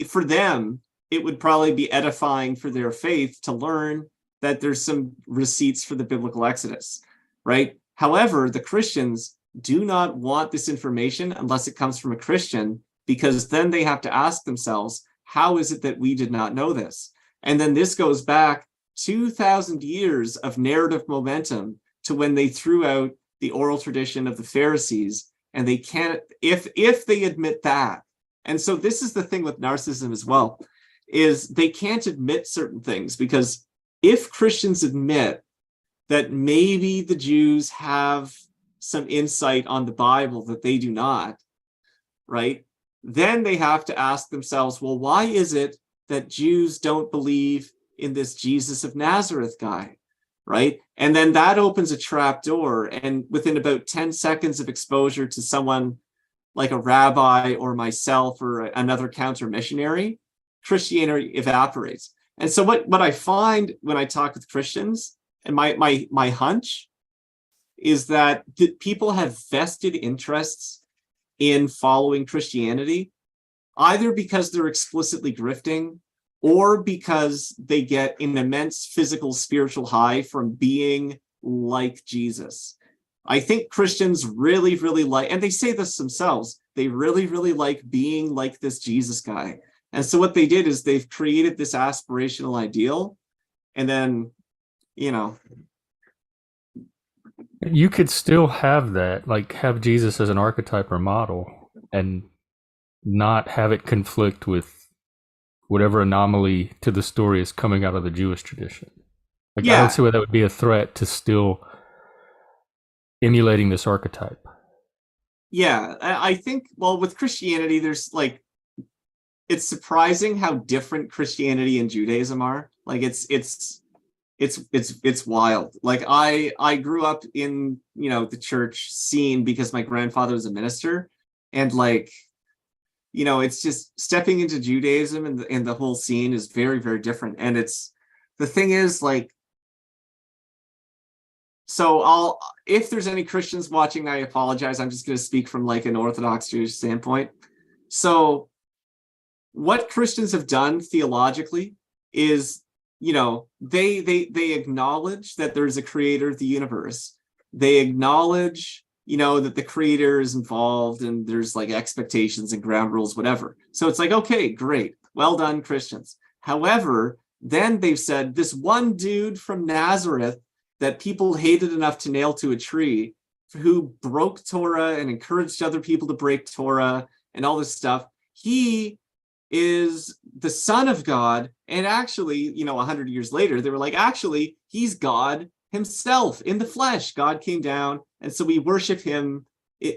for them it would probably be edifying for their faith to learn that there's some receipts for the biblical Exodus, right? However, the Christians do not want this information unless it comes from a Christian, because then they have to ask themselves, how is it that we did not know this? And then this goes back 2,000 years of narrative momentum to when they threw out the oral tradition of the Pharisees, and they can't, if they admit that. And so this is the thing with narcissism as well, is they can't admit certain things, because if Christians admit that maybe the Jews have some insight on the Bible that they do not, right? Then they have to ask themselves, well, why is it that Jews don't believe in this Jesus of Nazareth guy, right? And then that opens a trap door. And within about 10 seconds of exposure to someone like a rabbi or myself or another counter missionary, Christianity evaporates. And so what I find when I talk with Christians, and my hunch is that people have vested interests in following Christianity, either because they're explicitly grifting or because they get an immense physical, spiritual high from being like Jesus. I think Christians really, really like, and they say this themselves, they really, really like being like this Jesus guy. And so what they did is they've created this aspirational ideal, and then, You could still have that, like have Jesus as an archetype or model, and not have it conflict with whatever anomaly to the story is coming out of the Jewish tradition. Like, I don't yeah, see why that would be a threat to still emulating this archetype. yeah. I think, well, with Christianity, there's like, it's surprising how different Christianity and Judaism are. Like it's wild. Like I grew up in the church scene because my grandfather was a minister, and like it's just stepping into Judaism, and the whole scene is very, very different. And it's the thing is like, so if there's any Christians watching, I apologize. I'm just going to speak from like an Orthodox Jewish standpoint. So what Christians have done theologically is, they acknowledge that there's a creator of the universe. They acknowledge, that the creator is involved, and there's like expectations and ground rules, whatever. So it's like, okay, great. Well done, Christians. However, then they've said this one dude from Nazareth that people hated enough to nail to a tree, who broke Torah and encouraged other people to break Torah and all this stuff, he is the son of God. And actually, 100 years later, they were like, actually, he's God himself in the flesh. God came down, and so we worship him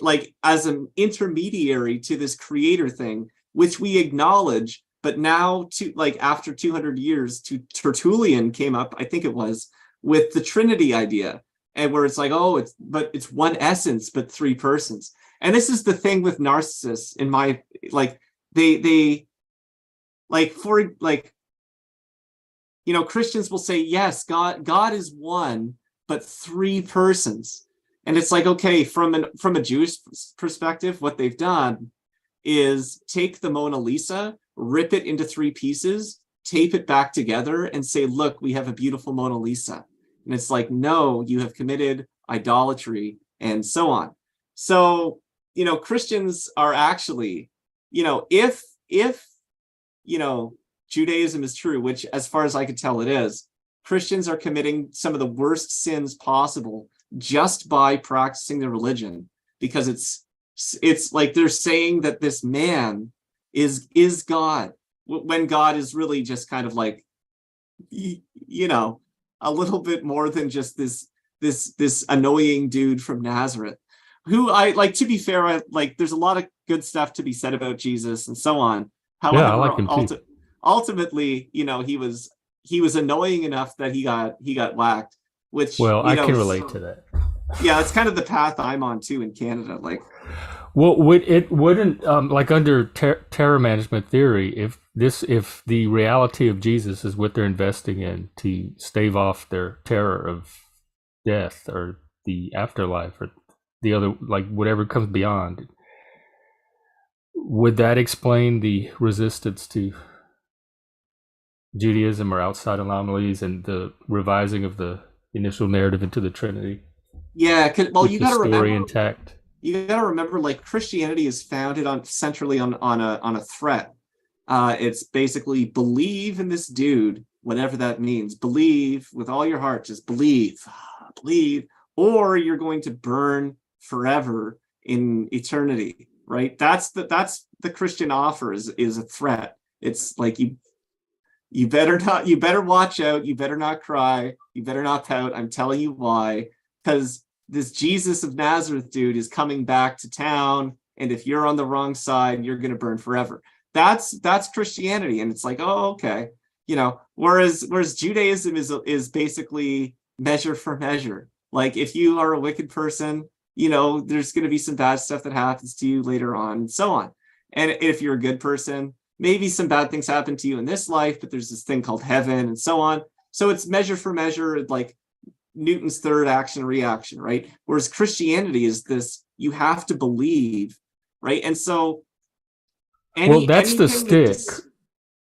like as an intermediary to this creator thing, which we acknowledge. But now, to like after 200 years, to Tertullian came up, I think it was, with the Trinity idea, and where it's like, oh, it's one essence, but three persons. And this is the thing with narcissists, in my like they like for like Christians will say, yes, God is one, but three persons. And it's like, okay, from a Jewish perspective, what they've done is take the Mona Lisa, rip it into three pieces, tape it back together, and say, look, we have a beautiful Mona Lisa. And it's like, no, you have committed idolatry, and so on. So, Christians are actually, if Judaism is true, which as far as I could tell it is, Christians are committing some of the worst sins possible just by practicing the religion, because it's like they're saying that this man is God, when God is really just kind of like, a little bit more than just this annoying dude from Nazareth, who I like. To be fair, I like, there's a lot of good stuff to be said about Jesus and so on. However, Yeah, I like him too. Ultimately, he was annoying enough that he got whacked, which, Well, I can relate to that. Yeah, it's kind of the path I'm on too in Canada. Like, well, wouldn't like under terror management theory, if the reality of Jesus is what they're investing in to stave off their terror of death or the afterlife or the other, like whatever comes beyond, would that explain the resistance to Judaism or outside anomalies and the revising of the initial narrative into the Trinity? yeah, well, you got to remember, intact. You got to remember, like, Christianity is founded centrally on a threat. It's basically believe in this dude, whatever that means. Believe with all your heart, just believe, or you're going to burn forever in eternity. Right? That's the Christian offer is a threat. It's like you better watch out. You better not cry. You better not pout. I'm telling you why. Because this Jesus of Nazareth dude is coming back to town, and if you're on the wrong side, you're going to burn forever. That's Christianity, and it's like, oh, okay, Whereas Judaism is basically measure for measure. Like, if you are a wicked person, there's going to be some bad stuff that happens to you later on, and so on. And if you're a good person, maybe some bad things happen to you in this life, but there's this thing called heaven, and so on. So it's measure for measure, like Newton's third action reaction, right? Whereas Christianity is this, you have to believe, right? And so that's the stick.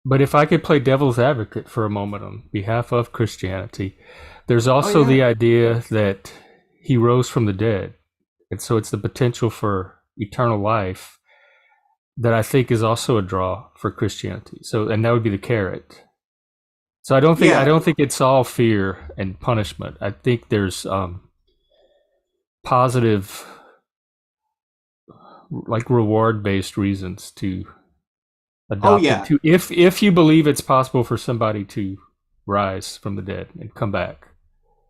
But if I could play devil's advocate for a moment on behalf of Christianity, there's also the idea that he rose from the dead. And so it's the potential for eternal life that I think is also a draw for Christianity. So, and that would be the carrot. So I don't think it's all fear and punishment. I think there's positive, like reward-based reasons to adopt it. To if you believe it's possible for somebody to rise from the dead and come back.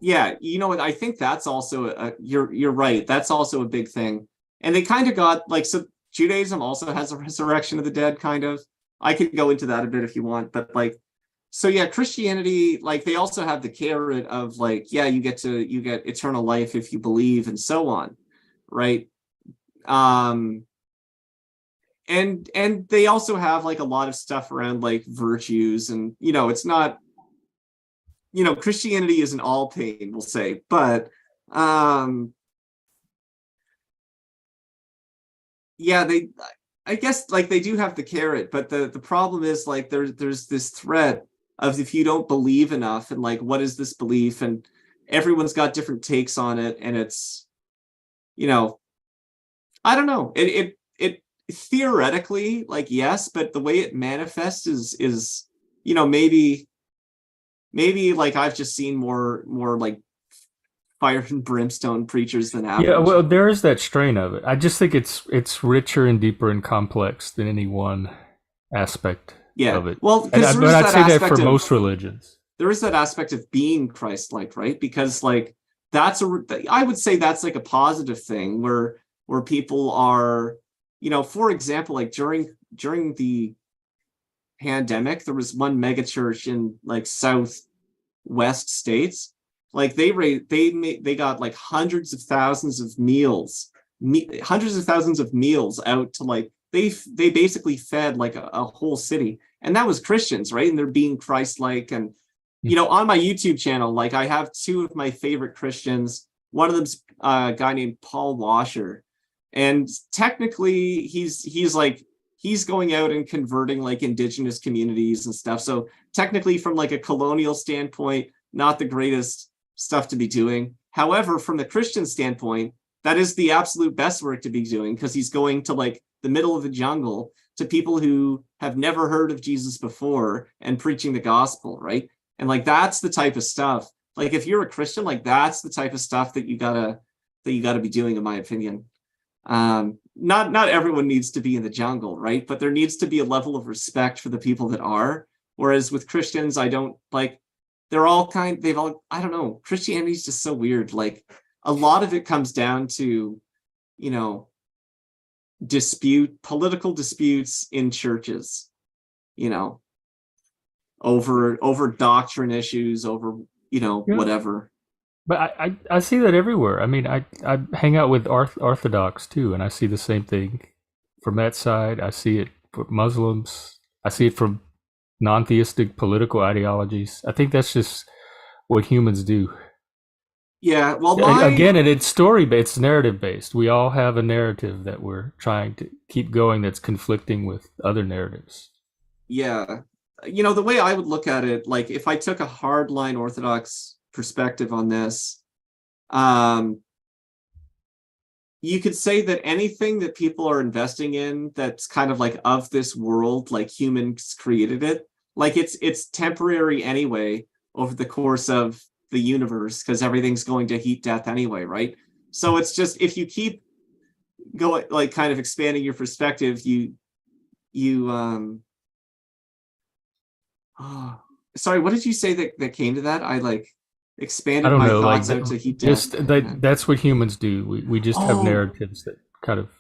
Yeah, what? I think that's also you're right. That's also a big thing. And they kind of got like, so Judaism also has a resurrection of the dead, kind of. I could go into that a bit if you want, but like, so yeah, Christianity, like, they also have the carrot of like, yeah, you get eternal life if you believe, and so on, right? And they also have like a lot of stuff around like virtues, and it's not, Christianity isn't all pain, we'll say, but yeah, I guess like they do have the carrot, but the problem is like there's this threat of, if you don't believe enough, and like, what is this belief, and everyone's got different takes on it, and it's I don't know, it theoretically, like, yes, but the way it manifests is maybe like I've just seen more like fire and brimstone preachers than average. Yeah, well, there is that strain of it. I just think it's richer and deeper and complex than any one aspect of it. Well, but I'd say that for most religions. there is that aspect of being Christ-like, right? Because like I would say that's like a positive thing where people are, for example, like during the pandemic, there was one megachurch in like southwest states. Like they got like hundreds of thousands of meals out to like they basically fed like a whole city, and that was Christians, right? And they're being Christ-like. And on my YouTube channel, like I have two of my favorite Christians. One of them's a guy named Paul Washer, and technically he's going out and converting like indigenous communities and stuff. So technically, from like a colonial standpoint, not the greatest stuff to be doing. However, from the Christian standpoint, that is the absolute best work to be doing, because he's going to like the middle of the jungle to people who have never heard of Jesus before and preaching the gospel, right? And like that's the type of stuff. Like if you're a Christian, like that's the type of stuff that you gotta be doing, in my opinion. Not everyone needs to be in the jungle, right? But there needs to be a level of respect for the people that are. Whereas with Christians, I don't like. I don't know. Christianity is just so weird. Like a lot of it comes down to, political disputes in churches, over doctrine issues, over whatever. But I see that everywhere. I mean, I hang out with Orthodox too, and I see the same thing from that side. I see it for Muslims. I see it from non-theistic political ideologies. I think that's just what humans do. Yeah, well, again, and it's story-based, it's narrative-based. We all have a narrative that we're trying to keep going that's conflicting with other narratives. Yeah. The way I would look at it, like if I took a hardline Orthodox perspective on this, you could say that anything that people are investing in that's kind of like of this world, like humans created it, like it's temporary anyway over the course of the universe, because everything's going to heat death anyway, right? So it's just, if you keep going, like kind of expanding your perspective, sorry, what did you say that came to that? I like expanded my thoughts out to heat death. That's what humans do. We just have narratives that kind of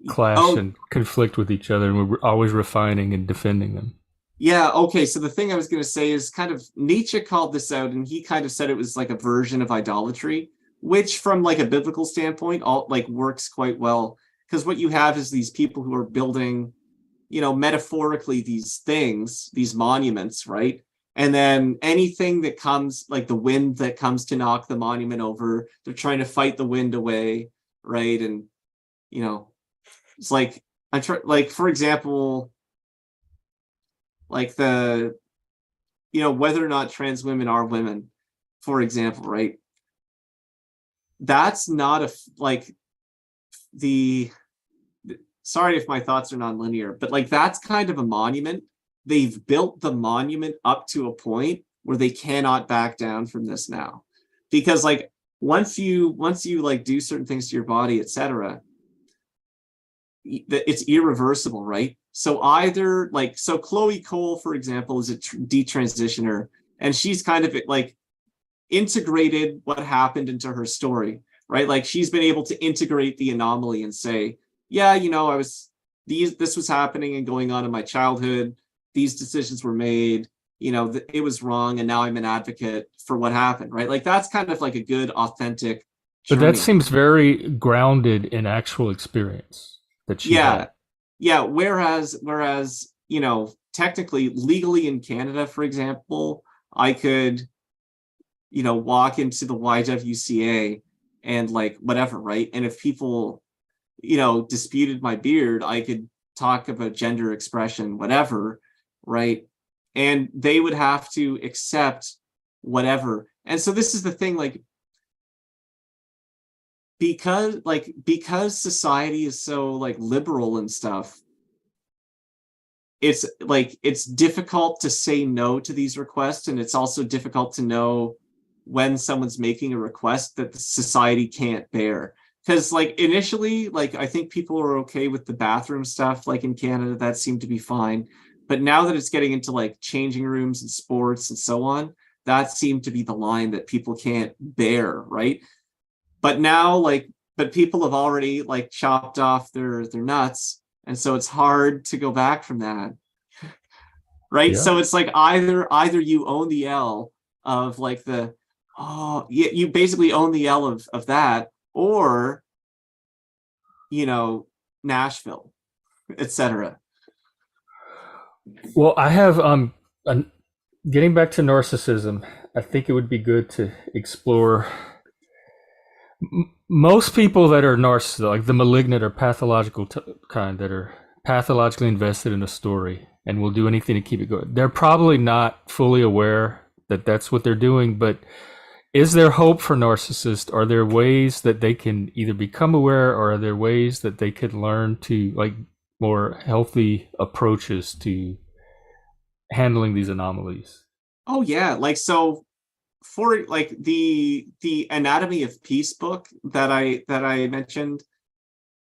clash and conflict with each other, and we're always refining and defending them. Yeah, okay. So the thing I was going to say is kind of Nietzsche called this out, and he kind of said it was like a version of idolatry, which from like a biblical standpoint, works quite well. Because what you have is these people who are building, metaphorically these things, these monuments, right? And then anything that comes, like the wind that comes to knock the monument over, they're trying to fight the wind away, right? And, it's like, for example, like whether or not trans women are women, for example, right? That's not sorry if my thoughts are non-linear, but like that's kind of a monument. They've built the monument up to a point where they cannot back down from this now, because like once you like do certain things to your body, etc., it's irreversible, right? So either so Chloe Cole, for example, is a detransitioner, and she's kind of like integrated what happened into her story, right? Like she's been able to integrate the anomaly and say, yeah, this was happening and going on in my childhood. These decisions were made, it was wrong, and now I'm an advocate for what happened, right? Like that's kind of like a good, authentic journey. But that seems very grounded in actual experience that she had. Yeah, whereas, technically, legally in Canada, for example, I could, walk into the YWCA and like whatever, right? And if people, disputed my beard, I could talk about gender expression, whatever, right? And they would have to accept whatever. And so this is the thing, like, because society is so like liberal and stuff, it's difficult to say no to these requests, and it's also difficult to know when someone's making a request that the society can't bear. Because like initially, like I think people are okay with the bathroom stuff, like in Canada, that seemed to be fine. But now that it's getting into like changing rooms and sports and so on, that seemed to be the line that people can't bear, right? But now, like, but people have already like chopped off their nuts, and so it's hard to go back from that, right? Yeah. So it's like either you own the L of like the, oh, you basically own the L of that, or you know, Nashville, etc. Well, I have getting back to narcissism. I think it would be good to explore most people that are narcissists, like the malignant or pathological kind that are pathologically invested in a story and will do anything to keep it going. They're probably not fully aware that that's what they're doing, but is there hope for narcissists? Are there ways that they can either become aware, or are there ways that they could learn to, like, more healthy approaches to handling these anomalies? Oh yeah, like so for like the Anatomy of Peace book that I mentioned,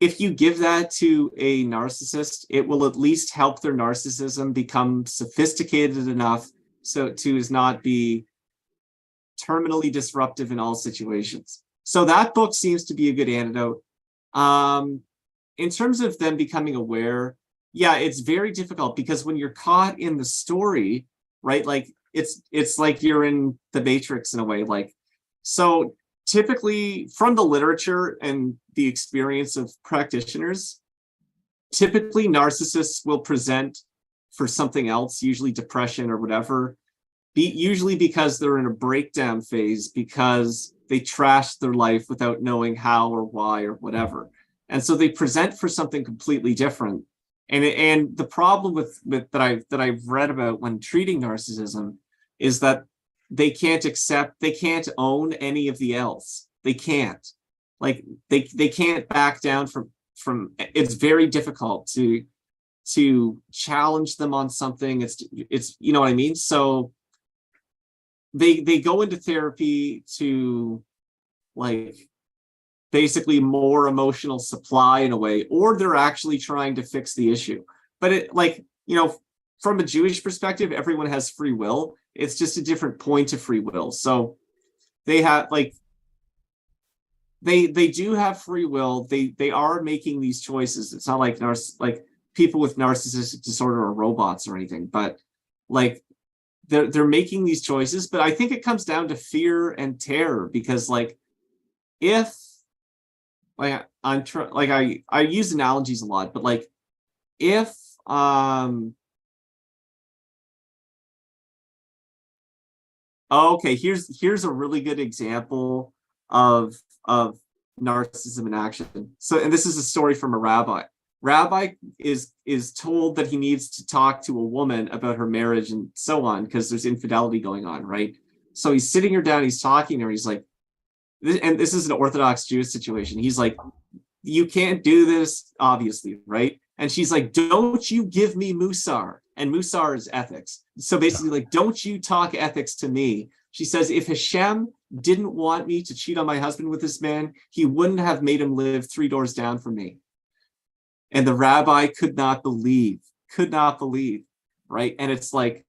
if you give that to a narcissist, it will at least help their narcissism become sophisticated enough so to not be terminally disruptive in all situations. So that book seems to be a good antidote. Um, in terms of them becoming aware, yeah, it's very difficult because when you're caught in the story, right? Like it's like you're in the Matrix in a way. Like, so typically from the literature and the experience of practitioners, typically narcissists will present for something else, usually depression or whatever, usually because they're in a breakdown phase because they trashed their life without knowing how or why or whatever. And so they present for something completely different. And the problem with that I've read about when treating narcissism is that they can't own any of the else. They can't. Like they can't back down from it's very difficult to challenge them on something. It's you know what I mean? So they go into therapy to like basically more emotional supply in a way, or they're actually trying to fix the issue. But it, like, you know, from a Jewish perspective, everyone has free will. It's just a different point of free will. So they have like they do have free will. They are making these choices. It's not like like people with narcissistic disorder are robots or anything, but like they're making these choices. But I think it comes down to fear and terror because like if like I use analogies a lot, but like if okay, here's a really good example of narcissism in action. So, and this is a story from a rabbi. Rabbi is told that he needs to talk to a woman about her marriage and so on because there's infidelity going on, right? So he's sitting her down, he's talking to her, he's like, and this is an Orthodox Jewish situation. He's like, you can't do this, obviously, right? And she's like, don't you give me Musar. And Musar is ethics. So basically, like, don't you talk ethics to me. She says, if Hashem didn't want me to cheat on my husband with this man, he wouldn't have made him live 3 doors down from me. And the rabbi could not believe, right? And it's like,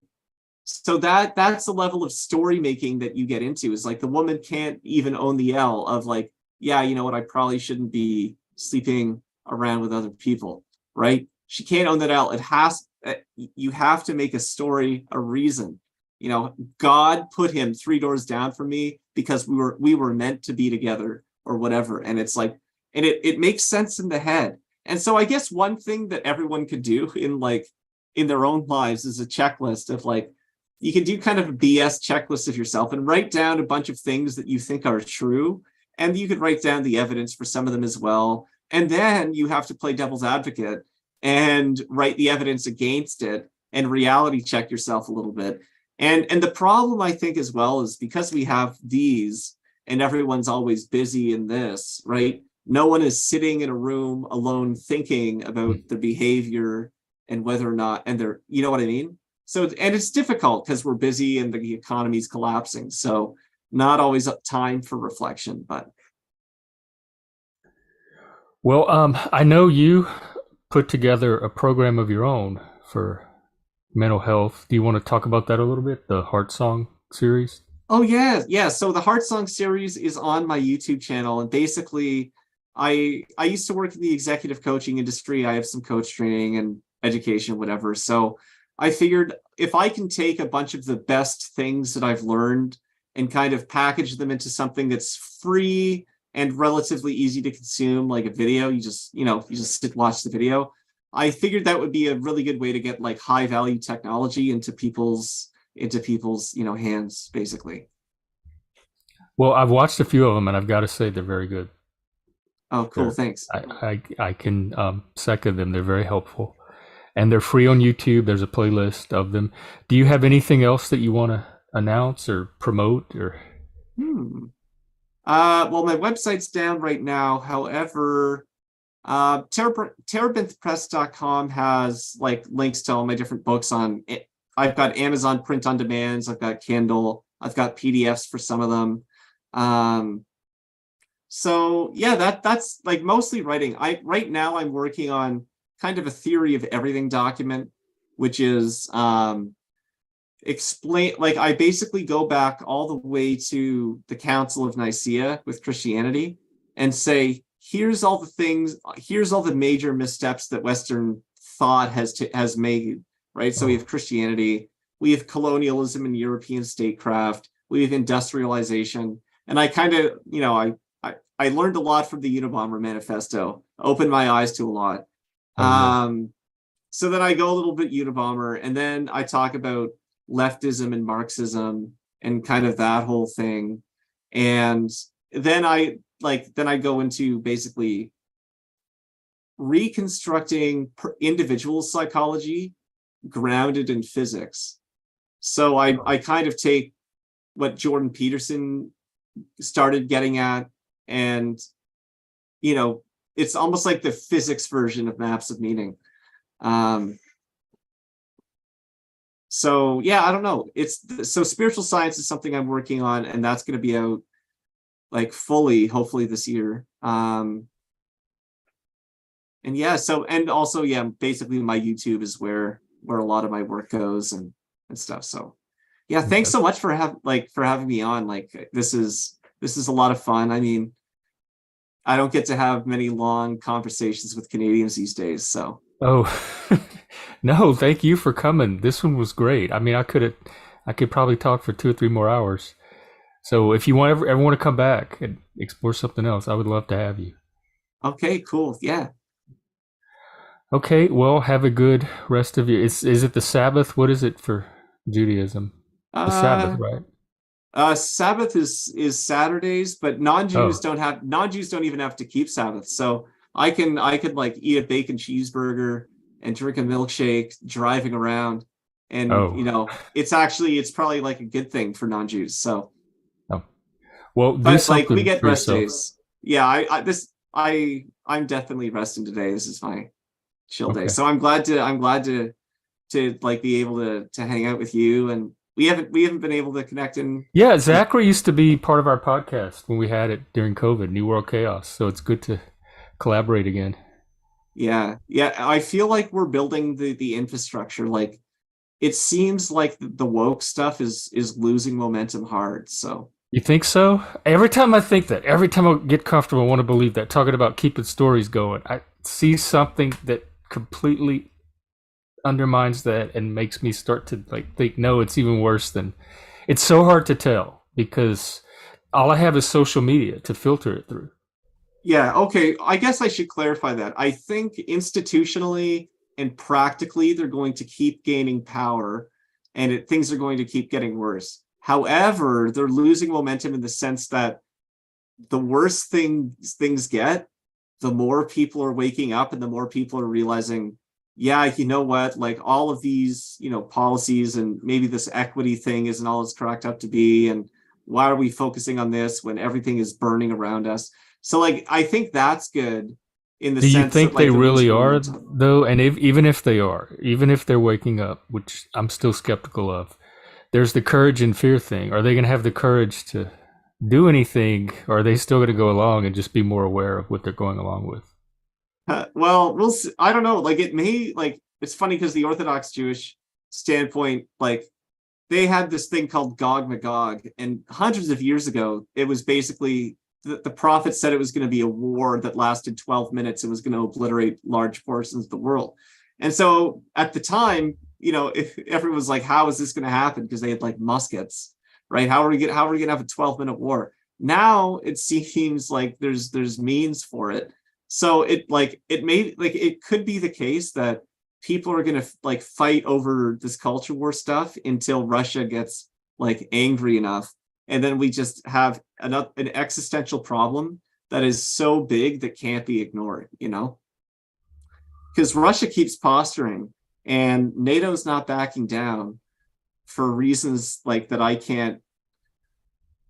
so that's the level of story making that you get into, is like the woman can't even own the L of like, yeah, you know what, I probably shouldn't be sleeping around with other people, right? She can't own that L. It has, you have to make a story, a reason. You know, God put him 3 doors down from me because we were meant to be together or whatever. And it's like, and it makes sense in the head. And so I guess one thing that everyone could do in like in their own lives is a checklist of like, you can do kind of a BS checklist of yourself and write down a bunch of things that you think are true. And you could write down the evidence for some of them as well. And then you have to play devil's advocate and write the evidence against it and reality check yourself a little bit. And the problem, I think, as well, is because we have these and everyone's always busy in this, right? No one is sitting in a room alone thinking about their behavior and whether or not, and they're, you know what I mean? So, and it's difficult because we're busy and the economy's collapsing. So not always time for reflection, but. Well, I know you put together a program of your own for mental health. Do you want to talk about that a little bit? The Heart Song series? Oh yeah, yeah. So the Heart Song series is on my YouTube channel, and basically, I used to work in the executive coaching industry. I have some coach training and education, whatever. So I figured if I can take a bunch of the best things that I've learned and kind of package them into something that's free and relatively easy to consume, like a video, you just sit watch the video. I figured that would be a really good way to get like high value technology into people's hands basically. Well, I've watched a few of them, and I've got to say they're very good. Oh, cool, They're thanks. I can second them. They're very helpful, and they're free on YouTube. There's a playlist of them. Do you have anything else that you want to announce or promote or? Hmm. Well, my website's down right now. However, terebinthpress.com has like links to all my different books on it. I've got Amazon print on demands, I've got Kindle, I've got PDFs for some of them. Um, so yeah, that's like mostly writing. I right now I'm working on kind of a theory of everything document, which is explain like I basically go back all the way to the Council of Nicaea with Christianity and say, here's all the major missteps that Western thought has made, right? So we Oh, have Christianity, we have colonialism and European statecraft, we have industrialization, and I kind of, I learned a lot from the Unabomber Manifesto, opened my eyes to a lot. oh yeah. Um, so then I go a little bit Unabomber, and then I talk about leftism and Marxism and kind of that whole thing. And then I go into basically reconstructing individual psychology grounded in physics. So I kind of take what Jordan Peterson started getting at, and it's almost like the physics version of maps of meaning. Um, so yeah, I don't know. So spiritual science is something I'm working on, and that's going to be out like fully, hopefully this year. And yeah, and also yeah, basically my YouTube is where a lot of my work goes and stuff. So yeah, thanks Okay. so much for having me on. Like this is a lot of fun. I mean, I don't get to have many long conversations with Canadians these days. So Oh, no, thank you for coming. This one was great. I mean, I could probably talk for 2 or 3 more hours. So if you ever want to come back and explore something else, I would love to have you. okay, cool. Yeah. Okay, well, have a good rest of your. Is it the Sabbath? What is it for Judaism? The Sabbath, Uh right? Sabbath is Saturdays, but Oh, non-Jews don't even have to keep Sabbath. So I could like eat a bacon cheeseburger and drink a milkshake driving around, and oh, it's probably like a good thing for non-Jews. So, oh. Well, do but like we something get for rest yourself. days. Yeah, I'm definitely resting today. This is my chill day. Okay. So I'm glad to like be able to hang out with you, and we haven't been able to connect in Yeah, like. Zachary used to be part of our podcast when we had it during COVID, New World Chaos. So it's good to collaborate again. Yeah, yeah. I feel like we're building the infrastructure. Like it seems like the woke stuff is losing momentum hard. So You think so? Every time I think that, every time I get comfortable, I want to believe that. Talking about keeping stories going, I see something that completely undermines that and makes me start to like think, no, it's even worse than. It's so hard to tell because all I have is social media to filter it through. yeah, okay. I guess I should clarify that. I think institutionally and practically they're going to keep gaining power, and things are going to keep getting worse. However, they're losing momentum in the sense that the worse things get, the more people are waking up and the more people are realizing, yeah, you know what, like all of these, policies and maybe this equity thing isn't all it's cracked up to be. And why are we focusing on this when everything is burning around us? So like I think that's good in the Do you sense that think they like they're really losing are, momentum. though? And even if they are, even if they're waking up, which I'm still skeptical of, there's the courage and fear thing. Are they going to have the courage to do anything, or are they still going to go along and just be more aware of what they're going along with? Well, we'll see. I don't know. Like it may like it's funny because the Orthodox Jewish standpoint, like they had this thing called Gog Magog, and hundreds of years ago, it was basically the prophet said it was going to be a war that lasted 12 minutes and was going to obliterate large portions of the world. And so at the time, if everyone was like, how is this going to happen? Because they had like muskets, right? How are we going to have a 12-minute war? Now it seems like there's means for it. So it could be the case that people are going to like fight over this culture war stuff until Russia gets like angry enough, and then we just have an existential problem that is so big that can't be ignored, because Russia keeps posturing and NATO's not backing down for reasons like that I can't,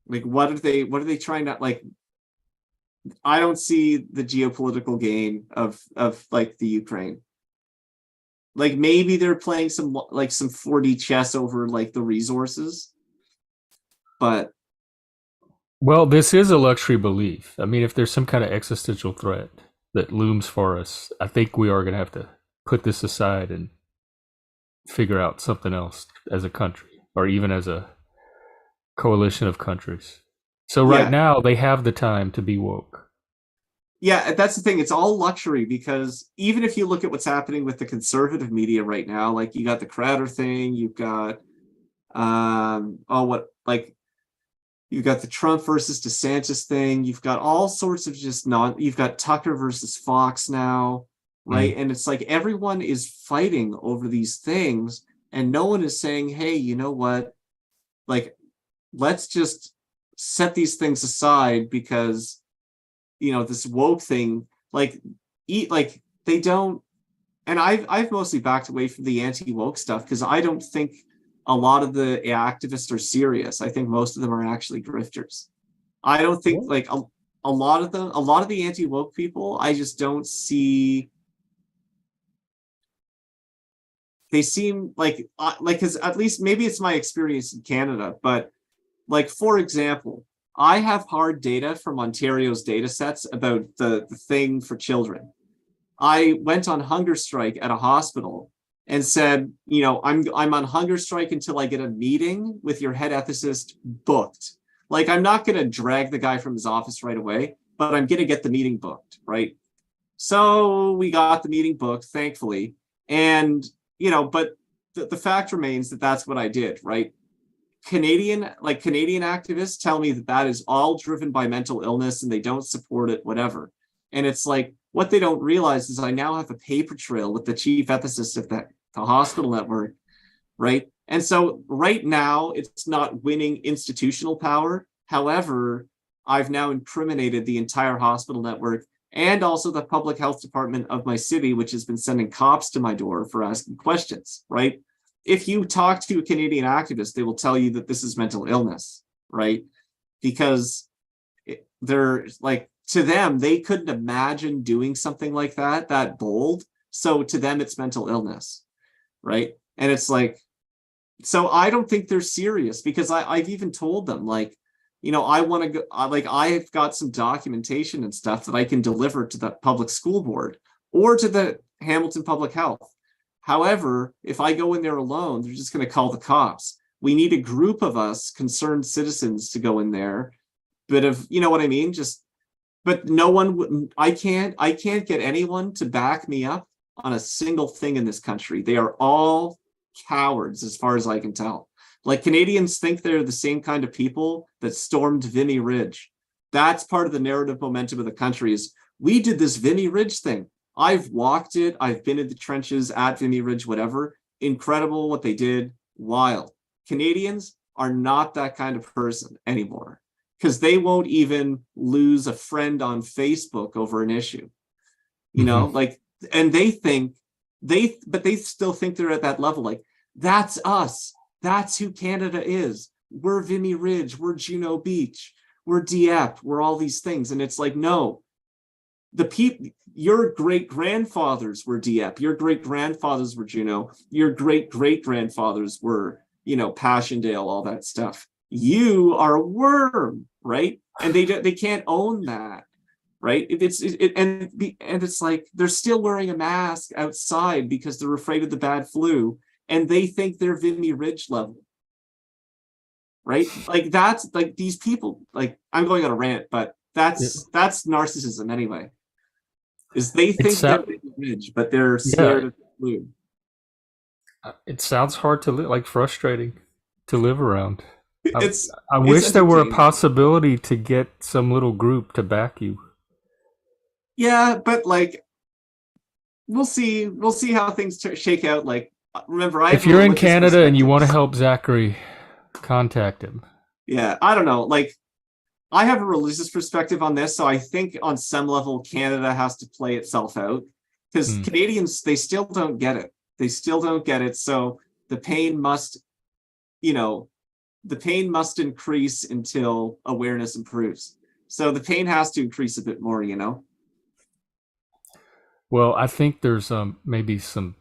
like, what are they trying to, like, I don't see the geopolitical gain of like the Ukraine. Like maybe they're playing some 4D chess over like the resources, but Well, this is a luxury belief. I mean, if there's some kind of existential threat that looms for us, I think we are going to have to put this aside and figure out something else as a country, or even as a coalition of countries. So right now, they have the time to be woke. Yeah, that's the thing. It's all luxury, because even if you look at what's happening with the conservative media right now, like you got the Crowder thing, you've got you've got the Trump versus DeSantis thing, you've got all sorts of you've got Tucker versus Fox now, right? And it's like everyone is fighting over these things, and no one is saying, hey, you know what? Like, let's just set these things aside, because this woke thing, they don't. And I've mostly backed away from the anti-woke stuff, because I don't think a lot of the activists are serious. I think most of them are actually grifters. I don't think like a lot of the anti-woke people, I just don't see. They seem like because at least maybe it's my experience in Canada, but like, for example, I have hard data from Ontario's data sets about the thing for children. I went on hunger strike at a hospital and said, I'm on hunger strike until I get a meeting with your head ethicist booked. Like, I'm not going to drag the guy from his office right away, but I'm going to get the meeting booked, right? So we got the meeting booked, thankfully. And, but the fact remains that that's what I did, right? Canadian activists tell me that is all driven by mental illness and they don't support it, whatever. And it's like, what they don't realize is I now have a paper trail with the chief ethicist of the hospital network, right? And so right now it's not winning institutional power. However, I've now incriminated the entire hospital network and also the public health department of my city, which has been sending cops to my door for asking questions, right? If you talk to a Canadian activist, they will tell you that this is mental illness, right? Because they're like, to them, they couldn't imagine doing something like that bold. So to them, it's mental illness, right? And it's like, so I don't think they're serious, because I've even told them, like, I want to go, I've got some documentation and stuff that I can deliver to the public school board or to the Hamilton Public Health. However, if I go in there alone, they're just going to call the cops. We need a group of us concerned citizens to go in there. Bit of, you know what I mean? But no one, I can't get anyone to back me up on a single thing in this country. They are all cowards, as far as I can tell. Like, Canadians think they're the same kind of people that stormed Vimy Ridge. That's part of the narrative momentum of the country, is we did this Vimy Ridge thing. I've walked it. I've been in the trenches at Vimy Ridge, whatever. Incredible what they did. Wild. Canadians are not that kind of person anymore, because they won't even lose a friend on Facebook over an issue. Like, and they still think they're at that level. Like, that's us. That's who Canada is. We're Vimy Ridge. We're Juno Beach. We're Dieppe. We're all these things. And it's like, no, your great-grandfathers were Dieppe. Your great-grandfathers were Juno. Your great-great-grandfathers were, Passchendaele, all that stuff. You are a worm, right? And they can't own that, right? And it's like, they're still wearing a mask outside because they're afraid of the bad flu. and they think they're Vimy Ridge level, right? Like that's like these people, like I'm going on a rant, but Yeah. that's narcissism anyway. Is they It's think they're Vimy Ridge, but they're yeah. scared of the blue. It sounds hard to live, like frustrating to live around. I, It's I it's wish there were a entertaining. possibility to get some little group to back you. Yeah, but like we'll see how things shake out. Like remember, I have If a you're in religious Canada and you perspective. want to help Zachary, contact him. Yeah, I don't know. Like I have a religious perspective on this, so I think on some level Canada has to play itself out because Hmm. Canadians they still don't get it. They still don't get it. So the pain must, you know, the pain must increase until awareness improves. So the pain has to increase a bit more, you know. Well, I think there's maybe some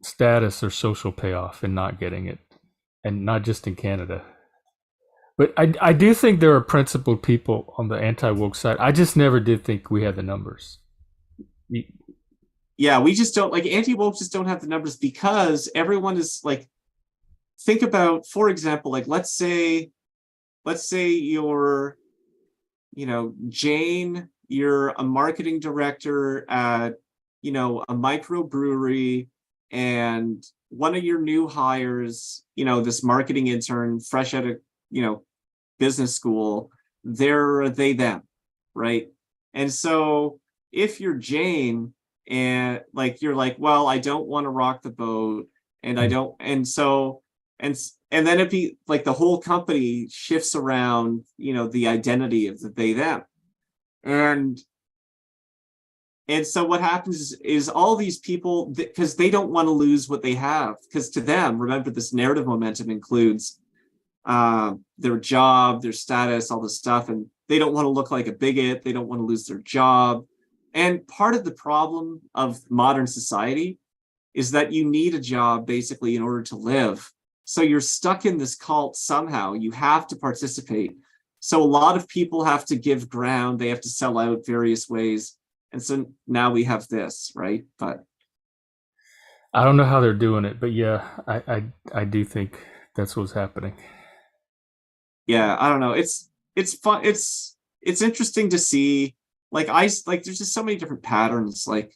status or social payoff in not getting it, and not just in Canada. But I do think there are principled people on the anti woke side. I just never did think we had the numbers. Yeah, we just don't like anti-woke just don't have the numbers because everyone is like think about, for example, like let's say you're, you know, Jane, you're a marketing director at, you know, a microbrewery, and one of your new hires, you know, this marketing intern fresh out of, you know, business school, they're they them, right? And so if you're Jane and like you're like, well, I don't want to rock the boat, and I don't, and so and then it be like the whole company shifts around, you know, the identity of the they them, and so what happens is all these people, because they don't want to lose what they have, because to them, remember, this narrative momentum includes their job, their status, all this stuff, and they don't want to look like a bigot. They don't want to lose their job. And part of the problem of modern society is that you need a job basically in order to live. So you're stuck in this cult somehow. You have to participate. So a lot of people have to give ground. They have to sell out various ways. And so now we have this, right? But I don't know how they're doing it, but yeah, I do think that's what's happening. yeah, I don't know. It's fun. It's interesting to see. Like like there's just so many different patterns. Like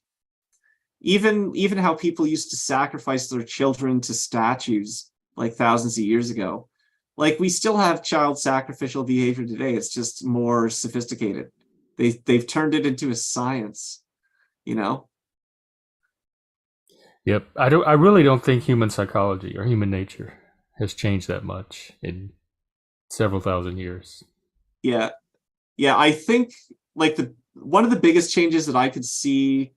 even how people used to sacrifice their children to statues like thousands of years ago. Like we still have child sacrificial behavior today. It's just more sophisticated. They've turned it into a science, you know? Yep, I really don't think human psychology or human nature has changed that much in several thousand years. Yeah. Yeah, I think like the one of the biggest changes that I could see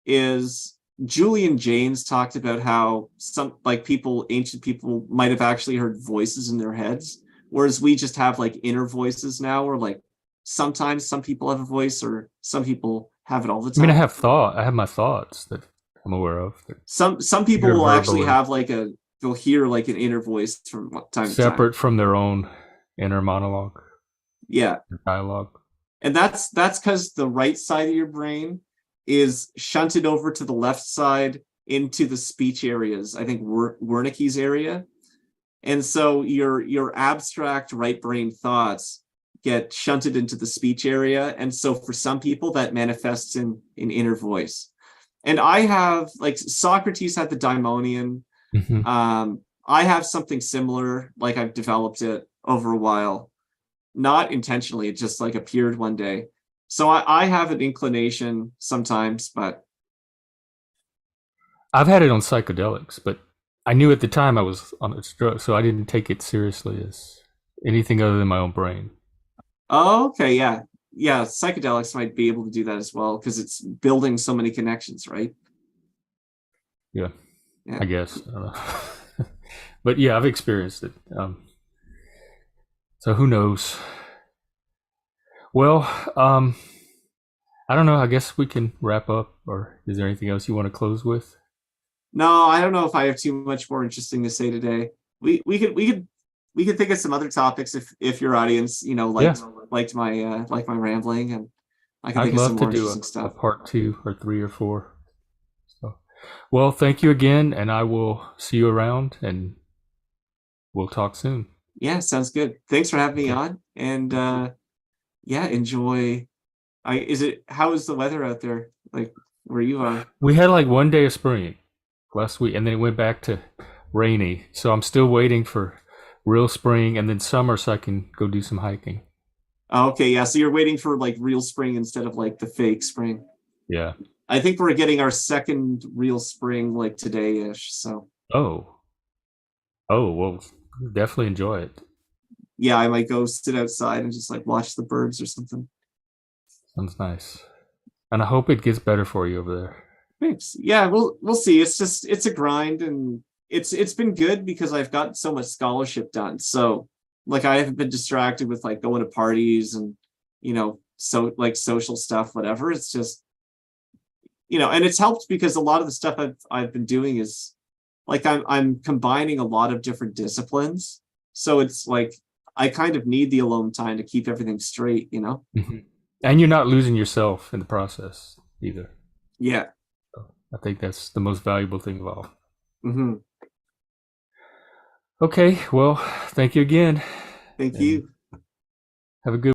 is Julian Jaynes talked about how some like people, ancient people, might have actually heard voices in their heads, whereas we just have like inner voices now, or like sometimes some people have a voice, or some people have it all the I mean, time. I have my thoughts that I'm aware of. That Some people they're will actually verbally have like they'll hear like an inner voice from time to time. separate from their own inner monologue, Yeah, dialogue. and that's because the right side of your brain is shunted over to the left side into the speech areas. I think Wernicke's area, and so your abstract right brain thoughts get shunted into the speech area, and so for some people that manifests in inner voice. And I have like Socrates had the daimonion. Hmm. I have something similar. Like I've developed it over a while, not intentionally. It just like appeared one day. So I have an inclination sometimes, but I've had it on psychedelics, but I knew at the time I was on its drug, so I didn't take it seriously as anything other than my own brain. oh, okay, yeah, yeah. Psychedelics might be able to do that as well because it's building so many connections, right? Yeah, Yeah. I guess. I don't know. But yeah, I've experienced it. So who knows? Well, I don't know. I guess we can wrap up. Or is there anything else you want to close with? No, I don't know if I have too much more interesting to say today. We could think of some other topics if your audience, you know, Yeah, liked my rambling, and I can I'd think of some love to more do interesting a stuff. part 2 or 3 or 4. So Well, thank you again, and I will see you around, and we'll talk soon. Yeah, sounds good. Thanks for having me Okay. on. And yeah, enjoy. How is the weather out there? Like where you are? We had like one day of spring last week, and then it went back to rainy. So I'm still waiting for real spring and then summer so I can go do some hiking. Oh, okay, yeah. So you're waiting for like real spring instead of like the fake spring. Yeah. I think we're getting our second real spring like today-ish. So Oh. Oh, well, definitely enjoy it. yeah, I might go sit outside and just like watch the birds or something. Sounds nice. And I hope it gets better for you over there. Thanks. Yeah, we'll see. It's a grind, and it's been good because I've got so much scholarship done. So like I haven't been distracted with like going to parties and so like social stuff, whatever. It's just and it's helped because a lot of the stuff I've been doing is like I'm combining a lot of different disciplines. So it's like I kind of need the alone time to keep everything straight. Mhm. And you're not losing yourself in the process either. Yeah. So I think that's the most valuable thing of all. Hmm. Okay, well, thank you again, Thank and you. have a good